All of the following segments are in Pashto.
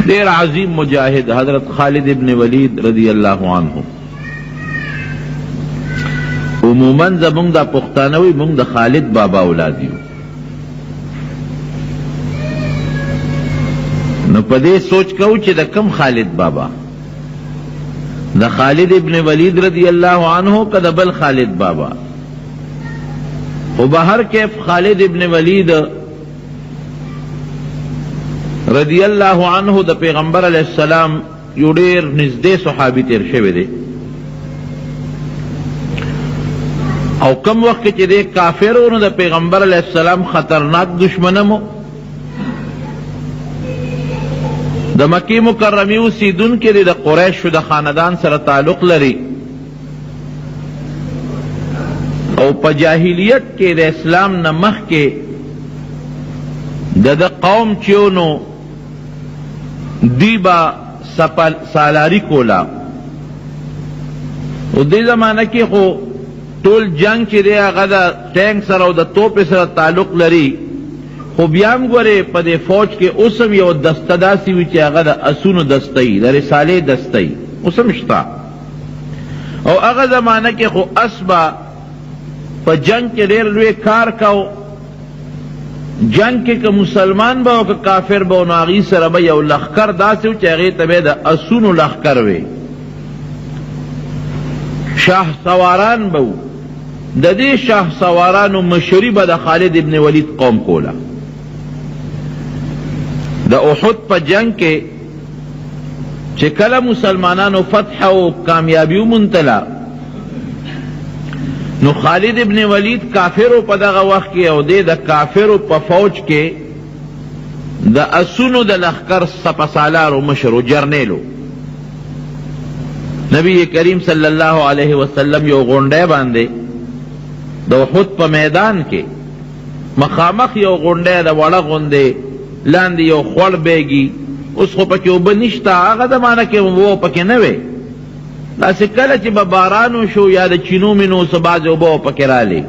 دیر عظیم مجاہد حضرت خالد ابن ولید رضی اللہ عنہ. عموماً زمونږ دا پښتانه وي مونږ د خالد بابا اولاد یو، نو په دې سوچ کوو چې د کم خالد بابا، د خالد ابن ولید رضی اللہ عنہ که د بل خالد بابا. خو بهر کیف خالد ابن ولید رضی اللہ عنہ د پیغمبر علیہ السلام یو ډیر نږدې صحابي تیر شوی دی، او کم وقت چې د کافرونو د پیغمبر علیہ السلام خطرناک دشمنمو، د مکی مکرمی اوسیدونکي د قریشو د خاندان سره تعلق لري، او په جاهلیت کې د اسلام نه مخکې د قوم چیونو دی با سالاری کولا. او دې زمانه کې خو ټول جنگ چې دی هغه د ټینک سره او د توپ سره تعلق لري، خو بیا هم ګورې په دې فوج کې اوس هم یو دسته داسې وي چې هغه د اسونو دسته وي، د رسالې دسته وي، اوس هم شته. او هغه زمانه کې خو اس به په جنگ کې ډېر لوی کار کو، جنگ کې که مسلمان به او که کافر به، نو هغې سره به یو لښکر داسې و چې هغې ته به د اسونو لښکر وي، شاه سواران به و. د دې شاه سوارانو مشري به د خالد ابن ولید قوم کوله. د احد په جنگ کې چې کله مسلمانانو فتح او کامیابي وموندله، نو خالد ابن ولید کافرو په دغه وخت کې او د کافرو په فوج کې د اسونو د لښکر سپهسالارو مشر و جرنیلو. نبی کریم صلی اللہ علیہ وسلم یو غونډی باندې د احد په میدان کې مخامخ یو غونډی د وړه غوندې لاندې یو خوړ بیږي، اوس خو پکې اوبه نشته، هغه زمانه کې اوبه پکې نه وې، داسې کله چې به باران وشو یا د چینو مینو څه بعضې اوبه پکې رالې،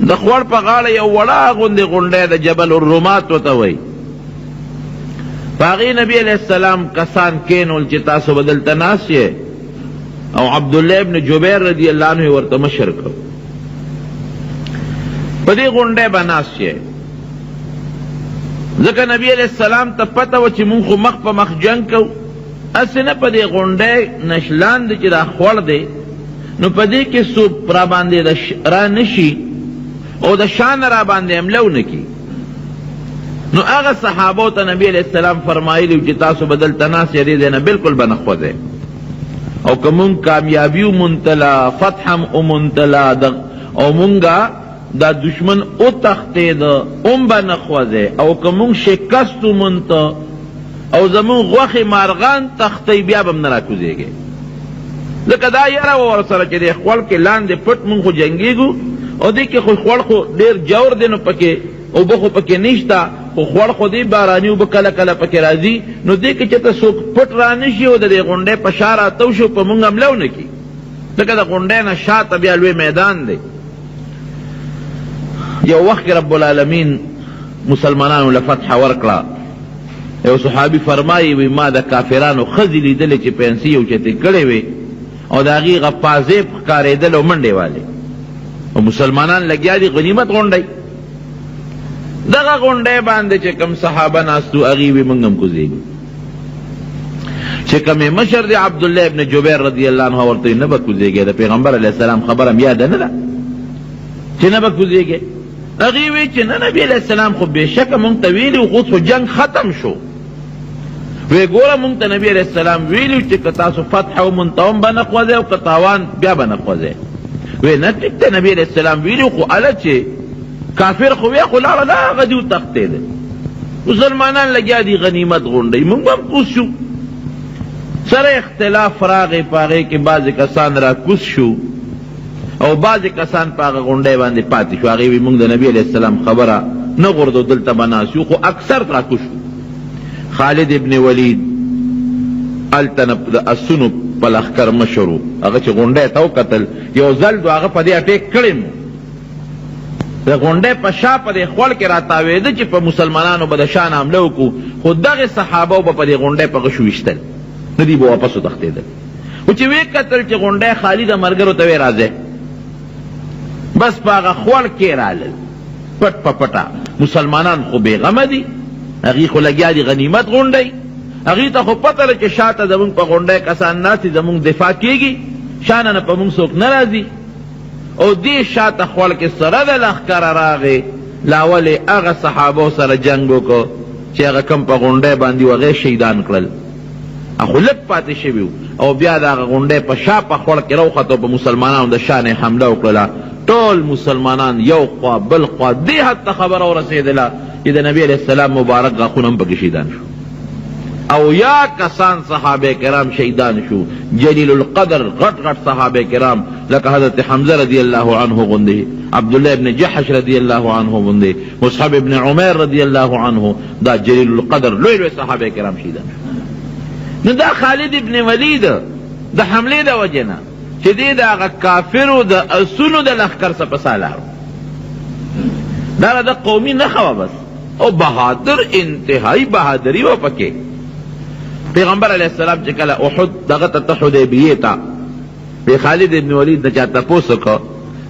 د خوړ په غاړه یو وړه غوندې غونډی د جبل الرومات ورته وایي، په هغې نبي علیہ السلام کسان کینول چې تاسو به دلته ناست یې، او عبدالله ابن جبیر رضی اللہ عنہ ورته مشر کړ، په دې غونډی به ناست یې. ځکه نبی علیہ السلام ته پته وه چې مونږ خو مخ په مخ جنګ کوو، هسې نه په دې غونډی نشلان دی چې دا خوړ دی، نو په دې کې څوک را باندې را نشي او د شانه را باندې حمله ونه کړي. نو هغه صحابو ته نبی علیہ السلام فرمایلی چې تاسو به دلته ناست یې، دې ځای نه بلکل به نه خوځئ، او که مونږ کامیابي وموندله، فتح هم وموندله، او مونږه دا دشمن وتښتېده، هم به نه خوځئ، او که مونږ شکست ومونده او زمون غوښې مارغان تښتئ، بیا به هم نه راکوزېږئ. ځکه دا یره وه ورسره چې دې خوړ کې لاندې پټ مونږ خو جنګېږو، او دې کې خو خوړ خو ډېر جور دی، نو پکې اوبه خو پکې نشته، خو خوړ خو دې باراني اوبه کله کله پکې راځي، نو دې کې چې ته څوک پټ را نه شي او د دې غونډۍ په شا راتو شو، په مونږ حمله ونه کړي، ځکه د غونډۍ نه شاته بیا لوی میدان دی. یو وخت رب العالمین مسلمانانو له فتح ورکړه، یو صحابي فرمایي وی ما د کافرانو ښځې لیدلې چې پنسي اوچتې کړې وې او د هغې غپازې ښکارېدل او منډې والې، او مسلمانان لګیا دي غنیمت غونډی. دغه غونډۍ باندې چې کم صحابه ناستو هغې وی موږ هم کوزېږو. چې کمې مشر دی عبدالله ابن جبیر رضی اللہ عنہ ورته نه به کوزېږې، د پیغمبر علیه السلام خبره م یاده نه ده چې نه به کوزېږې. هغې وی چې نه، نبي علیه السلام خو بېشکه مونږ ته ویلي و، اوس خو جنګ ختم شو. وی ګوره مونږ ته نبي علیه السلام ویلي چې که تاسو فتح ومونته هم به نه خوځئ او که تاوان بیا به نه خوځئ. وی نه ټیک دی، نبي علیه السلام ویلي خو هله چې کافر خو وی خو لاړه نه، هغه دې وتښتېده، مسلمانان لګیا دي غنیمت غونډئ، مونږ به هم کوز شو. سره اختلاف راغی په هغې کې، بعضې کسان را کوز شو او بعضې کسان په هغه غونډۍ باندې پاتې شو. هغې وی مونږ د نبي علیه السلام خبره نه غورځو، دلته به ناست یو، خو اکثر را کوز شو. خالد ابن ولید هلته نه د اسونو په لښکر مشر و، هغه چې غونډۍ ته وکتل یو ځل دو هغه په دې اټیک کړی نو د غونډۍ په شا په دې خوړ کې راتاوېده چې په مسلمانانو به د شان حمله وکړو، خو دغې صحابو به په دې غونډۍ په غشو ویشتل، نه دي به واپس وتښتېدل. خو چې ویې کتل چې غونډۍ خالي د ملګرو ته ویې راځئ، بس په هغه خوړ کې رالل پټ په پټه. مسلمانان خو بېغمه دي، هغوی خو لګیا دي غنیمت غونډۍ، هغوی ته خو پته ده چې شاته زمونږ په غونډۍ کسان ناست دي، زمونږ دفاع کېږي، شانه نه په مونږ څوک نه راځي. او دې شاته خوړ کې سره د لښکره راغې، لا ولې هغه صحابو سره جنګ وکړو چې هغه کم په غونډۍ باندې وو، هغې شهیدان کړل، خو لږ پاتې شوي وو. او بیا د هغه غونډۍ په شا په خوړ کې راوختو، په مسلمانانو د شان یې حمله وکړله. ټول مسلمانان یو خوا بل خوا دې حد ته خبره ورسېدله چې د نبي علیه السلام مبارک غاښونه هم پکې شهیدان شو. او یا کسان صحابه کرام شهیدان شو، جلیل القدر غټ غټ صحابه کرام لکه حضرت حمزه رضی الله عنه غوندې، عبدالله ابن جحش رضی الله عنه غوندې، مصعب ابن عمیر رضی الله عنه، دا جلیل القدر لوی لوی صحابه کرام شهیدان شو. نو دا خالد ابن ولید د حملې د وجې نه چې دې د هغه کافرو د اسونو د لښکر څخه په سالارو، دا د قومي نښه وه بس، او بهادر انتهایی بهادري وه پکې. پیغمبر علیہ السلام چې کله احد دغه ته حدیبیې ته وی خالد ابن ولید نه چا تپوس وکړ،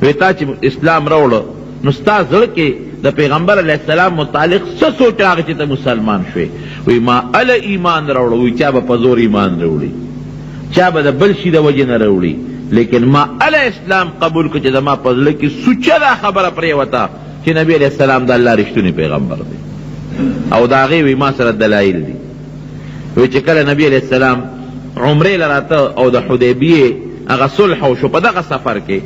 وی تا چې اسلام راوړه نو ستا زړه کې د پیغمبر علیہ السلام متعلق څه سوچ راغی چې ته مسلمان شوې؟ وی ما اله ایمان راوړه. وی چا به په زور ایمان راوړي، چا به د بل شي د وجې نه راوړي، لیکن ما اله اسلام قبول کړ چې زما په زړه کې سوچه دا خبره پرېوته چې نبی علیہ السلام د الله رښتونی پیغمبر دی، او د هغې وی ما سره دلایل دي. وی چې کله نبی علیہ السلام عمرې لراته او د حدیبیې هغه صلح وشو په دغه سفر کې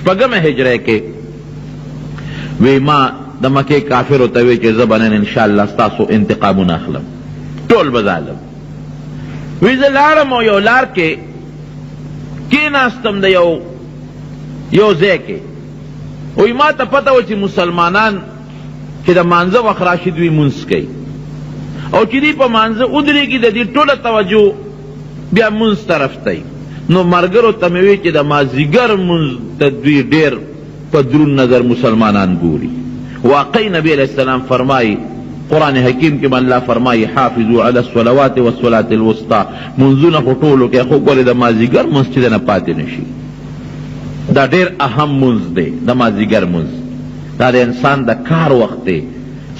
6مه هجرې کې، وی ما د مکې کافرو ته وی چې زه به نن انشاءالله ستاسو انتقامونه اخلم، ټول به ظالم. وی زه لاړم او یو لار کې کېناستم د یو ځای کې، وی ما ته پته و چې مسلمانان چې د مانځه وخت راشي دوی مونځ کوي، او چې دی په مانځه ودرېږي د دې ټوله توجه بیا مونځ طرف ته. نو ملګرو ته مې وی چې د مازدیګر مونځ ته دوی ډېر په دروند نظر مسلمانان ګوري. واقعي نبی علیہ السلام فرمایي، قرآن حکیم کې الله فرمایي حافظوا علی الصلوات والصلاة الوسطى، منځونه خو ټولو کې، خو ګورې د مازدیګر مونځ چې دی نه پاتې نشي. دا ډېر اهم مونځ دی د مازدیګر مونځ، دا د انسان د کار وخت دی،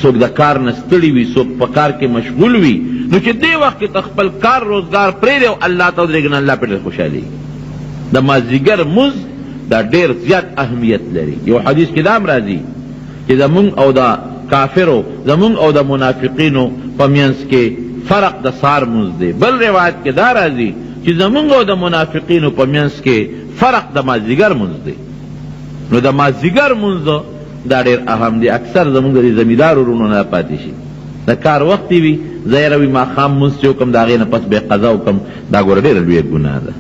څوک د کار نه ستړي وي، څوک په کار کې مشغول وي، نو چې دې وخت کې خپل کار روزګار پرېږدي او الله ته ودرېږي، نو الله پرې خوشحالېږي. د مازدیګر مونځ دا ډېر زیات اهمیت لري. یو حدیث کې دا هم راځي چې زمونږ او د کافرو، زمونږ او د منافقینو په منځ کې فرق د سهار مونځ دی. بل روایت کې دا راځي چې زمونږ او د منافقینو په منځ کې فرق د مازدیګر مونځ دی. نو د مازدیګر مونځ دا ډېر اهم دی. اکثر زمونږ د زمیندار ورونو نه پاتې شي، د کار وخت وي، زه یې روي ماښام مونځ چې وکړم، د هغې نه پس بیا قضا وکړم، دا ګوره ډېره لویه ګناه ده،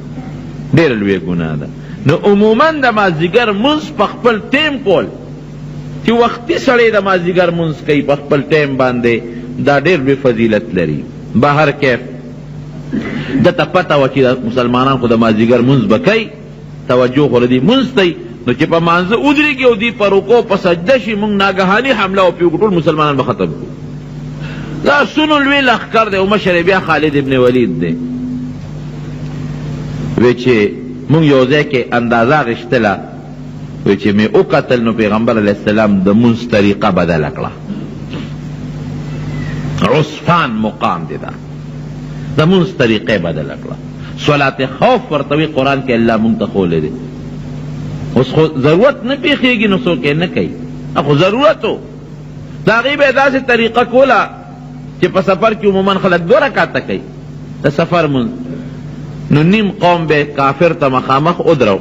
ډېره لویه ګناه ده. نو عموما د مازدیګر مونځ په خپل ټیم کول، چې وختي سړی د مازدیګر مونځ کوي په خپل ټیم باندې، دا ډېر لوی فضیلت لري. بهر کیف دته پته وه چې مسلمانان خو د مازدیګر مونځ به کوي، توجه خو دې مونځ ته، نو چې په مانځه ودرېږي او دوی په رکوع په سجده شي، موږ ناګهاني حمله وپرې وکړو، ټول مسلمانان به ختم کړو. دا سونو لوی لښکر دی، او مشر بیا خالد ابن ولید دی. وی چې موږ یو ځای کې اندازه غشتله، وی چې مې وکتل نو پیغمبر علیه السلام د مونځ طریقه بدله کړه. عصفان مقام دی، دا د مونځ طریقې بدله کړه. صلات خوف ورته وی قرآن کې الله مونږ ته ښولی دی. اوس خو ضرورت نه پیښېږي نو څوک یې نه کوي، خو ضرورت و. د هغې به یې داسې طریقه کوله چې په سفر کې عموما خلک 2 رکعته کوي د سفر مونځ، نو نیم قوم به کافر ته مخامخ ودرو،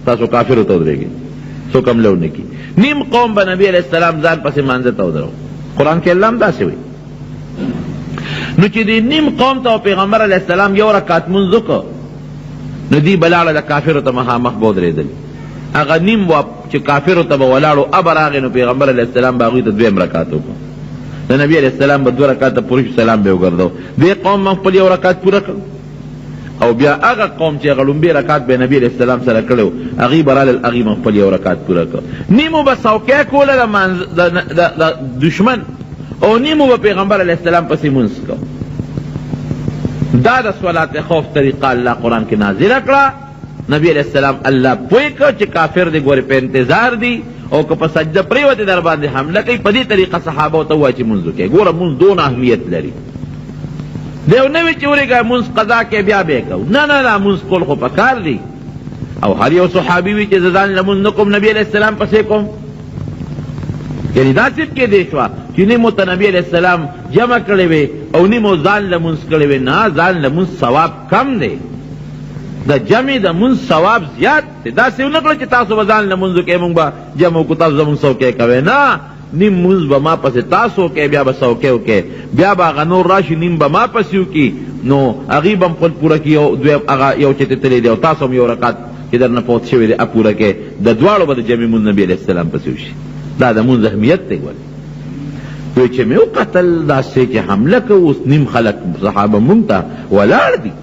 تاسو کافرو ته ودرېږئ، څوک حمله ونه کړي. نیم قوم به نبي علیہ السلام ځان پسې مانځه ته ودرو. قرآن کې الله هم داسې وایي. نو چې دې نیم قوم ته پیغمبر علیہ السلام 1 رکعت مونځ وکړ، نو دوی به لاړه د کافرو ته مخامخ به ودرېدل. هغه نیم چې کافرو ته به ولاړو، اب راغی نو پیغمبر علیہ السلام به هغوی ته 2 رکعت وکړ. د نبي علیہ السلام به 2 رکعته پوره شو، سلام به یې وګرځو. دې قوم هم خپل 1 رکعت پوره کړ، او بیا هغه قوم چې هغه لومبي رکعت به نبی علیہ السلام سره کړو هغې به رالل هغې به خپل یو رکعت پوره کړ نیمو به څوکۍ کوله د دشمن او نیمو به پیغمبر علیہ السلام پسې مونځ کو دا د صلات خوف طریقه الله قرآن کې نازله کړه نبی علیہ السلام الله پوی کړ چې کافر دی ګورې په انتظار دی او که په سجده پریوتې در باندې حمله کوي په دې طریقه صحابه ورته ووایي چې مونځ وکړئ ګوره مونځ دونه اهمیت لري دیو نه وي چې ورېږه مونځ قضا کې بیا به یې کوو نه نه مونځ کول خو پکار دی او هر یو صحابي وي چې زه ځان لمونځ نه کوم نبي علیہ السلام پسې کوم یعنې دا صرف کې دی شوه چې نیمو ته نبي علیہ السلام جمع کړی وې او نیمو ځان لمونځ کړی وې نه ځان لمونځ ثواب کم دی د جمع د مونځ ثواب زیات دی داسې ونه کړه چې تاسو به ځان لمونځ وکړئ مونږ به جمع وکړو تاسو زمونږ څوکۍ کوئ نه نیم مونځ به ما پسې تاسو وکئ بیا به څوکۍ وکئ بیا به هغه نور راشي نیم به ما پسې وکړي نو هغې به هم خپل پوره کړي هغه یو چې تللی دی او تاسو هم یو رکعت چې در نه فوت شوی دی پوره کړئ د دواړو به د جمع مونځ نبي علیہ السلام پسې وشي دا د مونځ اهمیت دی ولې وی چې مې وکتل داسې چې حمله کوو اوس نیم خلک صحابه مونږ ته ولاړ دي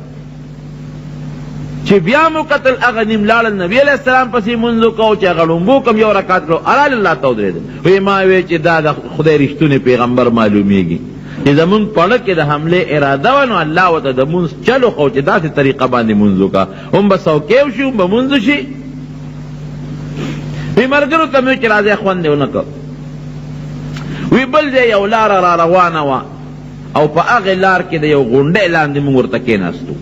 چې بیا مو قتل هغه نیم لاړل نبي علیہ السلام پسې مونځ وکړو چې هغه ړومبو کم یو رکعت کړو الال الله ته ودرېدل وی ما وی چې دا د خدای رښتونی پیغمبر معلومیږي چې زمونږ پړه کې د حملې اراده وه نو الله ورته د مونځ چلو خو چې داسې طریقه باندې مونځ وکړه هم به څوکۍ وشي هم به مونځ شي وی ملګرو ته مې چې راځئ خوند یې ونه کړ وی بل ځای یو لاره را روانه وه او په هغې لار کې د یو غونډۍ لاندې مونږ ورته کېناستو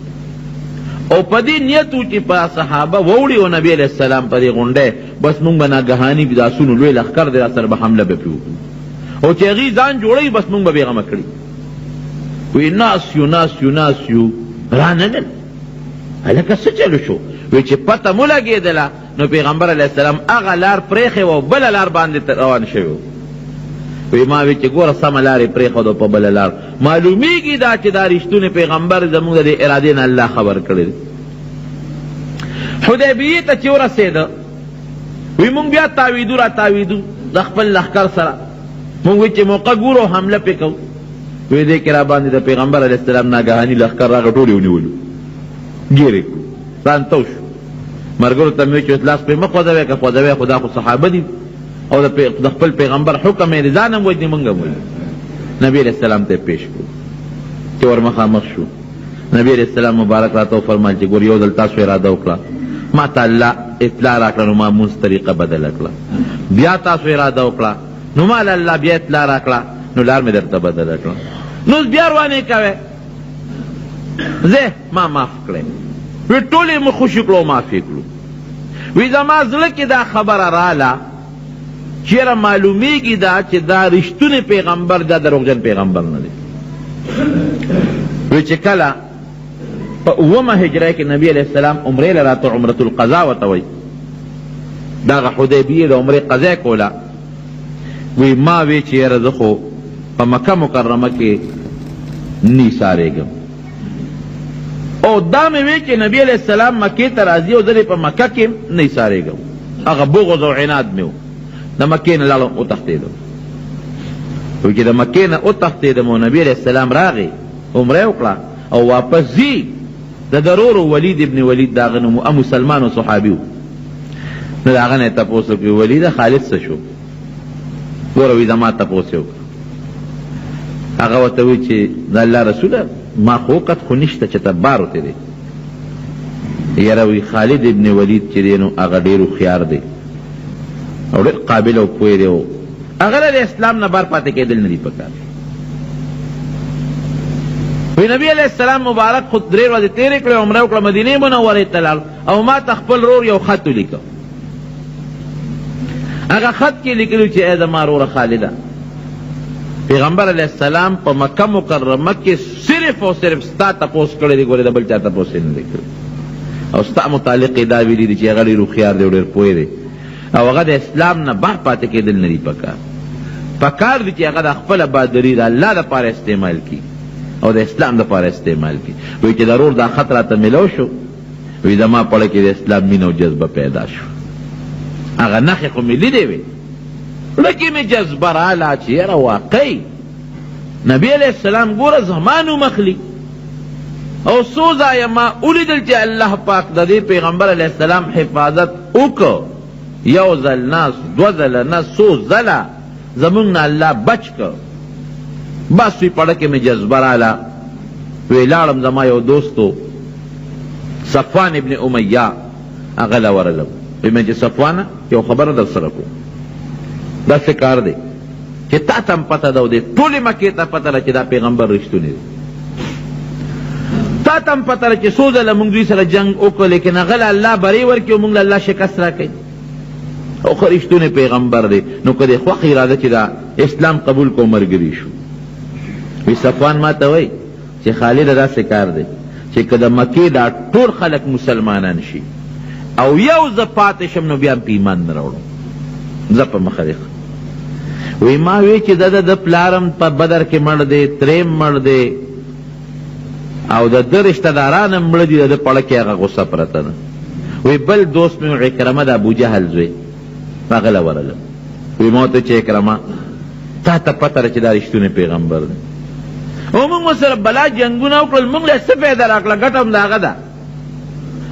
او په دې نیت و چې په صحابه ووړي او نبي علیہ السلام په دې غونډۍ بس مونږ به ناګهاني د آسونو لوی لښکر دی را سره به حمله به پرې وکړو او چې هغې ځان جوړوي بس مونږ به بېغمه کړي وی ناس یو راننل هلکه څه چلو شو وی چې پته مو لګېدله نو پیغمبر علیہ السلام هغه لار پرېښې وه او بله لار باندې روان شوی وی ما وی چې ګوره سمه لارې پرېښودو په بله لار معلومیږي دا چې دا رښتونی پیغمبر زموږ د دې ارادې نه الله خبر کړی دی حدیبیې ته چې ورسېده وی مونږ بیا تاویدو د خپل لښکر سره مونږ وی چې موقع ګورو حمله پې کوو وی دې کې را باندې د پیغمبر علیہ السلام ناګهاني لښکر راغی ټول یې ونیولو ګیرې کړو ځان تو شو ملګرو ته مې وی چې لاس پې مه خوځوئ که خوځوئ خو دا خو صحابه دي او د خپل پیغمبر حکم یې ځان هم وجني موږ هم وجني نبی علیہ السلام ته پیش کړو چې ور مخامخ شو نبی علیہ السلام مبارک راته وفرمایل چې ګور یو ځل تاسو اراده وکړه ما ته الله اطلاع راکړه نو ما مونځ طریقه بدله کړه بیا تاسو اراده وکړه نو ما الله بیا اطلاع راکړه نو لار مې درته بدله کړه نو بیا روانې کوې زه ما معاف کړی وی ټولې مو خوشي کړو معافې کړو وی زما زړه کې دا خبره راله چیرې معلومیږي دا چې دا رښتونی پیغمبر دا دروغجن پیغمبر نه دی وی چې کله په اومه هجره کې نبی علیہ السلام عمرې له راته عمرة القضا ورته وایي دغه حدیبیې د عمرې قضا کوله وی ما وی چې یاره زه خو په مکه مکرمه کې نه ایسارېږم او دا مې وی چې نبی علیہ السلام مکې ته راځي او زه په مکه کې نه ایسارېږم هغه بغض او عناد مې و د مکې نه لاړم وتښتېدم وی چې د مکې نه وتښتېدم او نبي علیہ السلام راغی عمره وکړه او واپس ځي د ضرور ولید ابن ولید د هغه نوم مسلمان او صحابي و نو د هغه نه یې تپوس وکړي ولیده خالد څه شو ګوره وی زما تپوس یې وکړه هغه ورته وی چې د الله رسوله ما خو وقت خو نشته چې تبار وتی دی یاره وی خالد ابن ولید چې دی نو هغه ډېر هوښیار دی او ډېر قابل او پوه دی او هغه د اسلام نه بار پاتې کېدل نه دي پکار وی نبی علیہ السلام مبارک خود 3 ورځې تېرې کړې عمره وکړه مدینې منورې ته لاړ او ما ته خپل رور یو خط ولیکه هغه خط کې لیکلي چې ای زما روره خالده پیغمبر علیہ السلام په مکه مکرمه کې صرف او صرف ستا تپوس کړی دی ګورې د بل چا تپوس یې نه دی کړی او ستا متعلق یې دا ویلي دي چې هغه ډېر هوښیار دی او ډېر پوه دی او هغه د اسلام نه بار پاتې کېدل نه دي پکار دي چې هغه د خپله بهادري د الله دپاره استعمال کړي او د اسلام دپاره استعمال کړي وایي چې ضرور دا خط راته میلو شو وایي زما پړه کې د اسلام مینه او جذبه پیدا شو هغه نښې خو مې لیدې وې لکه مې جذبه راله چې یاره واقعي نبی علیہ السلام ګوره زما نوم اخلي او سو ځایه ما ولیدل چې الله پاک د دې پیغمبر علیه السلام حفاظت وکړ، یو ځل نه، دو ځله نه، څو ځله زمونږ نه الله بچ کړ. بس وی پړه کې مې جذبه راله، وی لاړم زما یو دوستو صفوان ابن امیہ هغه له ورغلم، وی مې چې صفوانه یو خبره در سره کوم، داسې کار دی چې تا ته هم پته ده او دې ټولې مکې ته پته ده چې دا پیغمبر رښتونی دی، تا ته هم پته ده چې څو ځله موږ دوی سره جنګ وکړو لیکن هغه له الله بری ورکړي او موږ له الله شکست راکوي او خو رښتونی پیغمبر دی. نو که دې خوښ اراده چې دا اسلام قبول کو ملګري شو. وی صفوان ما ته وایي چې خالده داسې کار دی چې که د مکې دا ټول خلک مسلمانان شي او یو زه پاتې شم نو بیا په ایمان نه راوړم، زه په مخه دی. وی ما وی چې د پلارم په بدر کې مړ دی، تریم مړ دی او د ده رشته داران هم مړه دي، د ده پړه کې هغه غصه پرته ده. وی بل دوست مې عکرمه د ابوجهل زوی، هغه له ورغلم، وی ما ورته چې عکرمه تا ته پته ده چې دا رښتونی پیغمبر دی او موږ ورسره بلا جنګونه وکړل، موږ له څه فایده راکړه، ګټه هم د هغه ده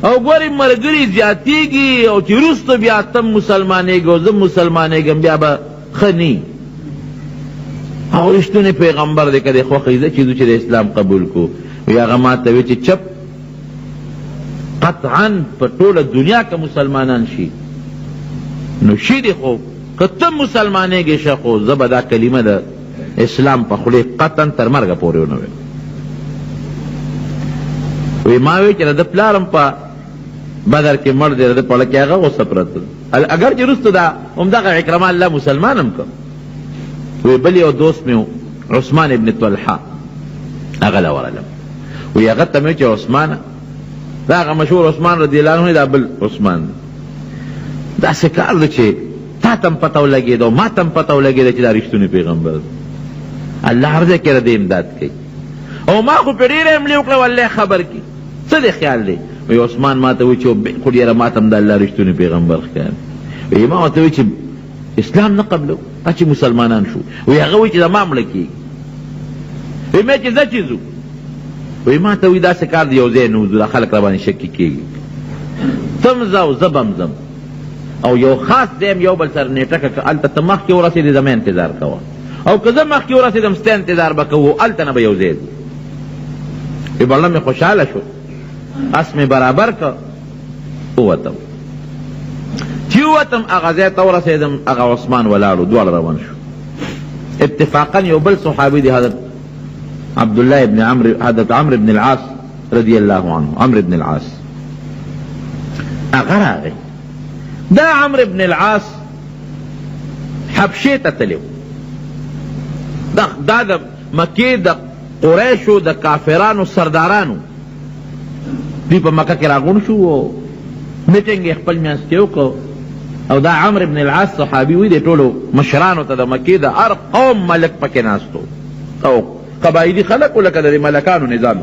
او ګورې ملګري زیاتېږي او چې وروسته بیا ته مسلمانېږي او زه مسلمانېږم بیا به ښه نی. او رښتونی پیغمبر دی که دې خوښ زه چې ځو چې د اسلام قبول کو. وی هغه ما ته وی چې چپ قطعا په ټوله دنیا که مسلمانان شي نو شي دي، خو که ته مسلمانېږې شه خو زه به دا کلمه د اسلام په خولې قطعا تر مرګه پورې ونه ویم. وی ما وی چې د پلارم په بدر کې مړ دی، د پړه کې هغه غوسه پرته اگر چې وروسته دا همدغه عکرمه الله مسلمان هم کړ. وی بل یو دوست مې عثمان ابن طلحه هغه له ورغلم، وی هغه ته مې چې عثمانه دا هغه مشهور عثمان رضی الله عنه دا بل عثمان دی، داسې کار دی چې تا ته هم پته ولګېده او ما ته هم پته ولګېده چې دا رښتونی پیغمبر دی. الله هر ځای کې د دې امداد کوي او ما خو پرې ډېره حملې وکړه والله خبر کې څه دی خیال دی. وی عثمان ما ته وی چې بالکل یاره ما ته هم د الله رښتونی پیغمبر ښکاري. وی ما ورته وی چې اسلام نه قبلو چې مسلمانان شو. وی هغه وی چې زما مړه کېږي. وی مې چې زه چې ځو، وی ما ته وی داسې کار دی یو ځای نه وځو، دا خلک را باندې شکي کېږي، ته م ځه او زه به م ځم او یو خاص ځای یو بل سره نیټه کړه، هلته ته مخکې ورسېدې زما انتظار کوه او که زه مخکې ورسېدم ستا انتظار به کوو، هلته نه به یو ځای ځو. وی بړه مې خوشحاله شو، اس مې برابر کړ، ووتم. چې ووتم هغه ځای ته ورسېدم، هغه عثمان ولاړو، دواړه روان شو. اتفاقا یو بل صحابي دی حضرت عبدالله ابن عمرو، حضرت عمرو ابن العاص رضی الله عنه، عمرو ابن العاص هغه راغی. دا عمرو ابن العاص حبشې ته تللی و، دا د مکې د قریشو د کافرانو سردارانو دوی په مکه کې راغونډ شو او میټینګ یې خپل منځ کې وکړ او دا عمرو ابن العاص صحابي وی د ټولو مشرانو ته د مکې د هر قوم ملک پکې ناستو او قبایلي خلق لکه د ملکانو نظام.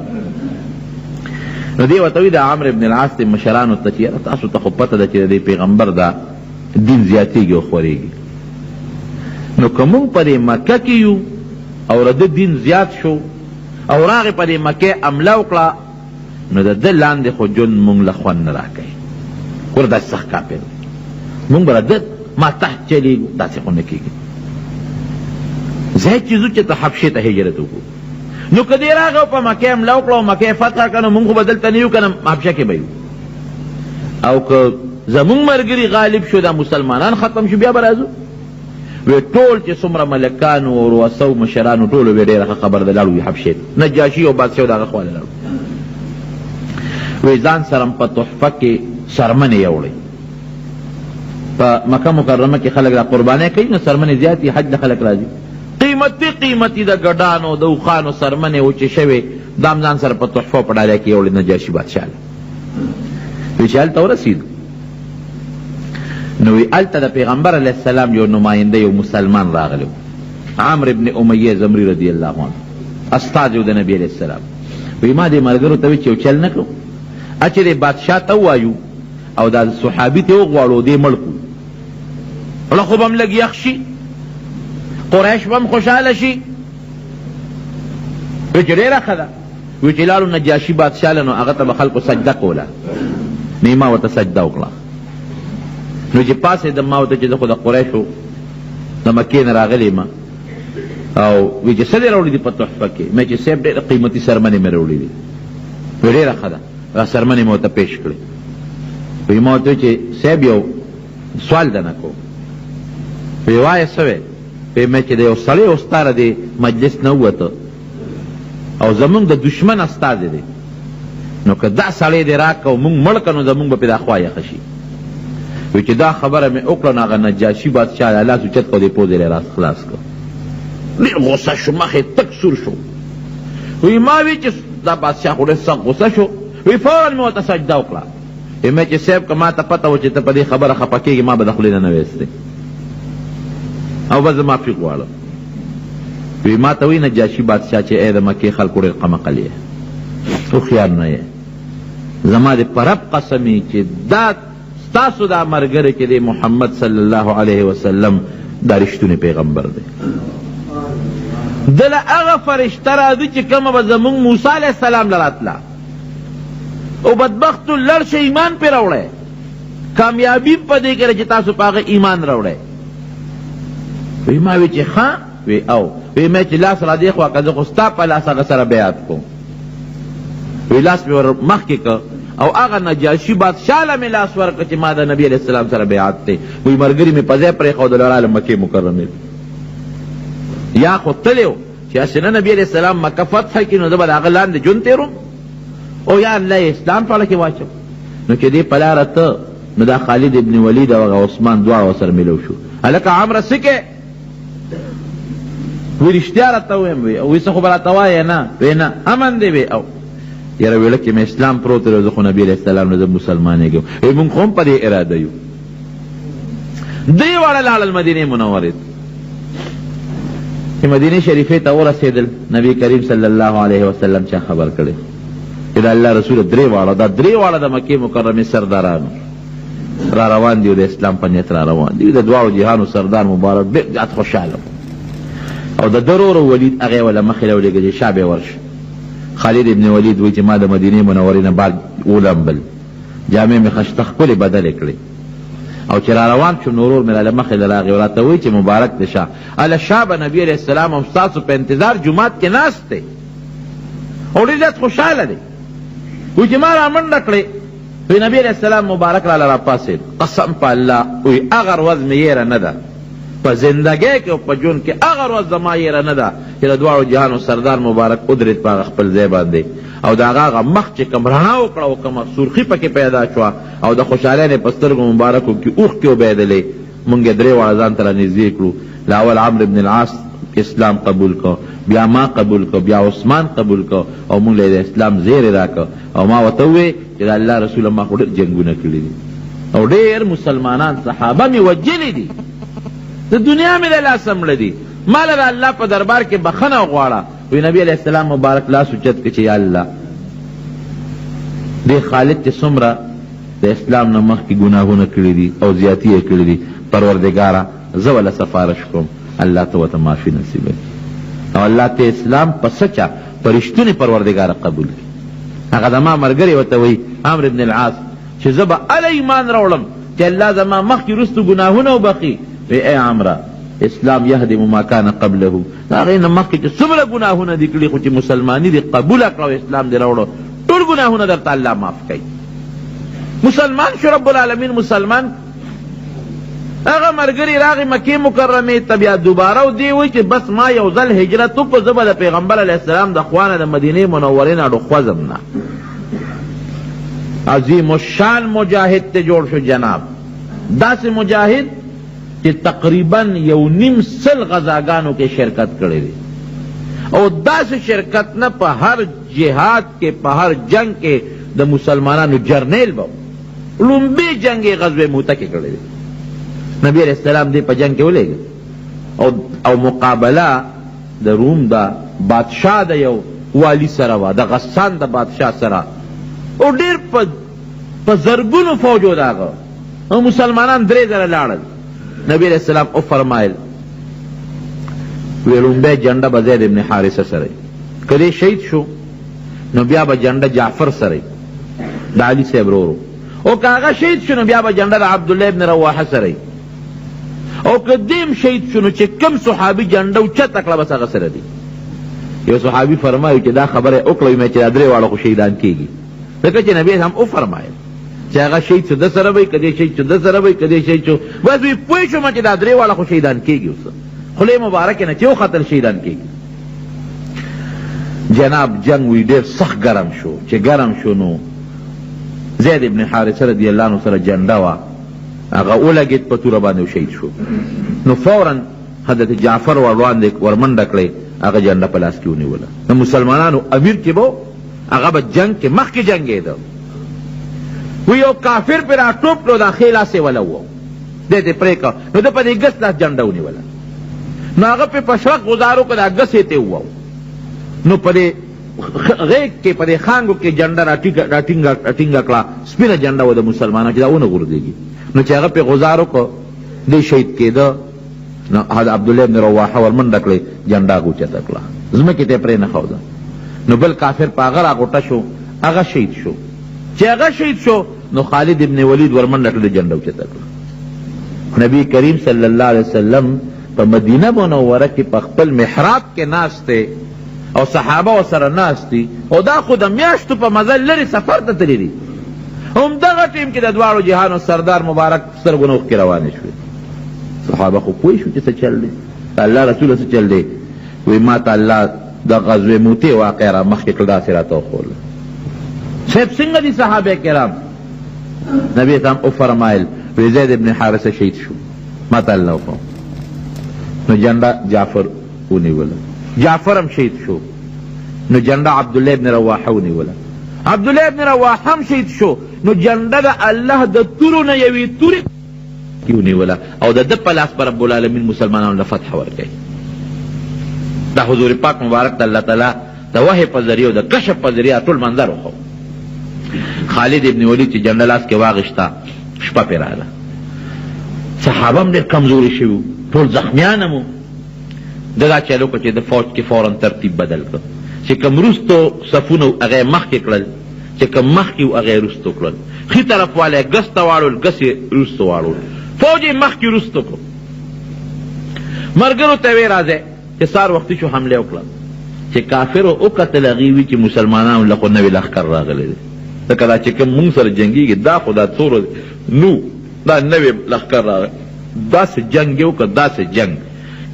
نو دی ورته وی د عمرو ابن العاص د مشرانو ته چې تاسو ته خو پته ده چې د پیغمبر دا دین زیاتېږي او خورېږي، نو که موږ په دې مکه کې یو او د دین زیات شو او راغې په دې مکې حمله وکړه نو د ده لاندې خو ژوند موږ له خوند نه راکوي. ګوره داسې سخت کافر موږ به د ما تحت چلېږو، داسې خو نه کېږي. ځای چې ځو چې ته حبشې ته هجرت وکړو، نو که دې راغی او په مکې حمله وکړه او مکې فتح کړه نو موږ خو به دلته نه یو که نه حبشه کې به یو، او که زمونږ ملګري غالب شو دا مسلمانان ختم شو بیا به راځو. وی ټول چې څومره ملکانو او رؤساو مشرانو ټولو به ډېره ښه خبر ده، لاړو وي حبشې ته، نجاشي او بادشاه د هغه خواله لاړو. وی ځان سره په تحفه کې څرمنې یوړئ. په مکه مکرمه کې خلک را قربانۍ کوي نو څرمنې زیاتې، حج د خلک راځي، قیمتي قیمتي د ګډانو د اوښانو څرمنې وچې شوې دام ځان سره په تحفه په ډالۍ کې یوړې نجاشي بادشاه له. وی چې هلته ورسېدو نو وی هلته د پیغمبر علیه السلام یو نماینده یو مسلمان راغلی و، عمرو ابن امیه زمری رضی الله عنه، استازی و د نبی علیه السلام. وی ما دې ملګرو ته وی چې یو چل نه کړو، چې دې بادشاه ته ووایو او دا صحابي ته وغواړو دې مړ کړو، وړه خو به هم لږ یخ شي، قریش به هم خوشحاله شي. وی چې ډېره ښه ده. وی چې لاړو نجاشي بادشاه له نو هغه ته به خلکو سجده کوله نو ما ورته سجده وکړه نو چې پاسېدم ما ورته چې زه خو د قریشو د مکې نه راغلی یم او وی چې څه دې راوړي دي په تحفه کې مې چې صاحب ډېره قیمتي سرمنې مې راوړي دي وی ډېره ښه ده را سرمنې مې ورته پیش کړې وی ما ورته چې صاحب یو سوال درنه کوم وی وایه څه وی وی مې چې د یو سړی استاره د مجلس نه ووته او زمونږ د دشمن استازی دی نو که دا سړی دی راکه او مونږ مړ که نو زمونږ به پې دا خوا یخه شي وی چې دا خبره مې وکړه نو هغه نجاشي بادشاه لاس اوچت کړ او دې پوزې یې راس خلاص کړ ډېر غصه شو مخ یې تک سور شو وی ما وی چې دا بادشاه خو ډېر سخت غصه شو وی فورا مې ورته سجده وکړه وی مې چې صاحب که ما ته پته و چې ته په دې خبره خفه کېږې ما به د خولې نه نه ویستې او بس زه معافي غواړم وی ما ته وی نجاشي بادشاه چې ای د مکې خلکو ډېر قمقل یې هوښیار نه یې زما د په رب قسم چې دا ستاسو دا ملګری چې دی محمد صلی الله علیه وسلم دا رښتونی پیغمبر دی دله هغه فرشته راځي چې کومه به زمونږ موسی علیه السلام له راتله او بدبختو لړ شه ایمان پې راوړی کامیابي په دې کې چې تاسو په هغه ایمان راوړی وی ما وی چې ښه وی او وی مې چې لاس را دې خوا که زه خو ستا په لاس هغه سره بیعت کوم وی لاس مې ور مخکې که او هغه نجاشي بادشاه له مې لاس ورکړه چې ما د نبي علیه السلام سره بیعت دی وی ملګري مې په ځای پرېښودل راله مکې مکرمې یا خو تلی و چې هسې نه نبي علیه السلام مکه فتح کړي نو زه به د هغه لاندې ژوند تېروم او یا الله یې اسلام پاله کې واچوم نو چې دې په لاره ته نو دا خالد ابن ولید او هغه عثمان دواړه ورسره میلو شو هلکه عمره څه کې وی رښتیا راته ویم وی او وی څه خو به راته وایې نه وی نه امن دی وی او یاره ویله کې مې اسلام پروت دی زه خو نبي علیه السلام نه زه مسلمانېږم وی مونږ خو هم په دې اراده یو دوی واړه لاړل مدینې منورې چې مدینې شریفې ته ورسېدل نبي کریم صلی الله علیه وسلم چا خبر کړی چې د الله رسول درې واړه دا درې واړه د مکې مکرمې سردارانو را روان دي او د اسلام په نیت را روان دي د دواړو جهانو سردار مبارک ډېر زیات خوشحاله او د درور ولید هغې وله مخې له ولېږه چې شا بې ورشه خالد ابن ولید وایي چې ما د مدینې منورې نه بعد ولمبل جامې مې ښایسته ښکلې بدلې کړې او چې را روان شو نورور مې راله مخې له راغی او راته وایي چې مبارک د شاه هله شاه به نبي علیه السلام هم ستاسو په انتظار جومات کې ناست دی او ډېر زیات خوشحاله دی وایي چې ما را منډه کړې وی نبی علیہ السلام مبارک را پاسید قسم پا اللہ وی اگر ورځ مې یېره نه ده په زندګۍ کې او په ژوند کې اگر ورځ زما یېره نه ده چې د دواړو جهانو سردار مبارک ودرېد په هغه خپل ځای باندې او د هغه مخ چې کوم رڼا وکړه او کومه سرخي پکې پیدا شوه او د خوشحالۍ نه په سترګو مبارکو کې اوښکې وبهېدلې مونږ یې درې واړه ځان ته رانږدې کړو لاول عمرو بن العاص اسلام قبول کو بیا ما قبول کو بیا عثمان قبول کو او مونږ له اسلام زیری راکو او ما ورته ووې چې د الله رسول ما خو ډېر جنګونه کړي دي او ډېر مسلمانان صحابه مې وجلي دي د دنیا مې له لاسه مړه دي ما له د الله په دربار کې بخښنه غواړه وی نبي علیه السلام مبارک لاس اوچت کړه چې یا الله دې خالد چې څومره د اسلام نه مخکې ګناهونه کړي دي او زیاتي یې کړي دي پروردګاره زه وله سفارش کوم الله ته ورته معافي نصیبه او الله ته اسلام په سچه په رښتونې پروردګاره قبول کړي هغه زما ملګری ورته وایي عمرو بن العاص چې زه به هله ایمان راوړم چې الله زما مخکې وروستو ګناهونه وبخي وی ای عمره اسلام یهدم ما کان قبله د هغې نه مخکې چې څومره ګناهونه دي کړي خو چې مسلماني دې قبوله کړه او اسلام دې راوړه ټول ګناهونه درته الله معاف کوي مسلمان شو رب العالمین مسلمان هغه ملګري راغی مکې مکرمې ته بیا دوباره او دی وایي چې بس ما یو ځل هجرت وکړو زه به د پیغمبر علیه السلام د خوا نه د مدینې منورې نه ډوخوځم نه عظیم الشان مجاهد ته جوړ شو جناب داسې مجاهد چې تقریبا 1.5 غزاګانو کې شرکت کړی دی او داسې شرکت نه په هر جهاد کې په هر جنگ کې د مسلمانانو جرنیل به لومبي جنگ یې غزوه موته کې کړی دی نبی علیہ السلام دې په جنگ کې ولېږه او مقابله د روم د بادشاه د یو والی سره وه د غسان د بادشاه سره او ډېر په زرګونو فوج و د هغه او مسلمانان 3 زره لاړل نبی علیہ السلام او فرمایل وی لومبی جنډه به زید ابن حارثه سره که دې شهید شو نو بیا به جنډه جعفر سره د علي صاحب ورو او که هغه شهید شو نو بیا به جنډه د عبدالله ابن رواحه سره او که دیم شهید شو نو چې کم صحابي جنډه اوچته کړه بس هغه سره دی. یو صحابي فرمایي چې دا خبره وکړئ مې چې دا درې واړه خو شهیدان کېږي، ځکه چې نبي هم وفرمایل چې هغه شهید شو ده سره وي، که دې شهید شو ده سره وي، که دې شهید شو بس وی پوه شوم چې دا درې واړه خو شهیدان کېږي. اوس خولې مبارکې نه چې وختل شهیدان کېږي. جناب جنگ وی ډېر سخت ګرم شو، چې ګرم شو نو زید ابن حارثه رضی الله عنه سره جنډه وه، هغه ولګېد په توره باندې شهید شو. نو فورا حضرت جعفر ورمنډه کړی، هغه جنډه په لاس کې ونیوله. نو مسلمانانو امیر چې به هغه به جنگ کې مخکې جنګېده، وی یو کافر پې راټوپ کړو دا ښې لاس یې ولوو، دی دې پرې کړه، نو ده په دې ګس لاس جنډه ونیوله. نو هغه پې په شرق ګزار وکړه، دا ګس یې ترې ووو، نو په دې غیږ کې په دې خانګو کې جنډه راټینګه کړه، سپینه جنډه وه د مسلمانانو چې دا ونه غورځېږي. نو چې هغه پې غزار وکړه دی شهید کېده، نو عبدالله ابن رواحه ورمنډه کړې، جنډه هغه اوچته کړه، ځمکې ته یې پرې نښوده. نو بل کافر په هغه راغوټه شو، هغه شهید شو. چې هغه شهید شو نو خالد ابن ولید ورمنډه کړه، جنډه اوچته کړه. نبی کریم صلی الله علیه وسلم په مدینه منوره کې په خپل محراب کې ناست دی او صحابه ورسره ناست دي، او دا خو د میاشتو په مزل لرې سفر ته تللي دي. همدغه ټیم کې د دواړو جهانو سردار مبارک سترګو نه اوښکې روانې شوې. صحابه خو پوه شو چې څه چل دی، الله رسوله څه چل دی. وی ما ته الله د غزوې موتې واقع را مخکې کړه، داسې راته وښوله. صاحب څنګه دي صحابه کرام؟ نبي ته هم وفرمایل وی زید ابن حارثه شهید شو، ما ته الله وښو. نو جنډه جعفر ونیوله، جعفر هم شهید شو. نو جنډه عبدالله ابن رواحه ونیوله، عبدالله ابن رواحه هم شهید شو. نو جنډه د الله د تورو نه یوې تورې ونیوله او د ده په لاس به رب العالمین مسلمانانو له فتح ورکوي. دا حضور پاک مبارک ته الله تعالی د وحی په ذریعه او د کشف په ذریعه ټول منظر وښو. خالد ابن ولید چې جنډه لاس کې واغېسته، شپه پرې راغله، صحابه هم ډېر کمزوري شوي، ټول زخمیان هم وو. ده دا چل وکړه چې د فوج کې فورا ترتیب بدل کړ، چې کوم وروستو صفونه هغه یې مخکې کړل، چې کوم مخکې وو هغه یې وروستو کړل. ښي طرف والی یې ګس ته واړول، ګس یې وروستو واړول، فوج یې مخکې وروستو کړو. ملګرو ته یې راځئ چې سهار وختي شو حمله وکړه، چې کافرو وکتل هغې وي چې مسلمانانو له خو نوي لښکر راغلی دی، ځکه دا چې کوم مونږ سره جنګېږي دا خو دا څوره نو دا نوی لښکر راغلی. داسې جنګ یې وکړه، داسې جنګ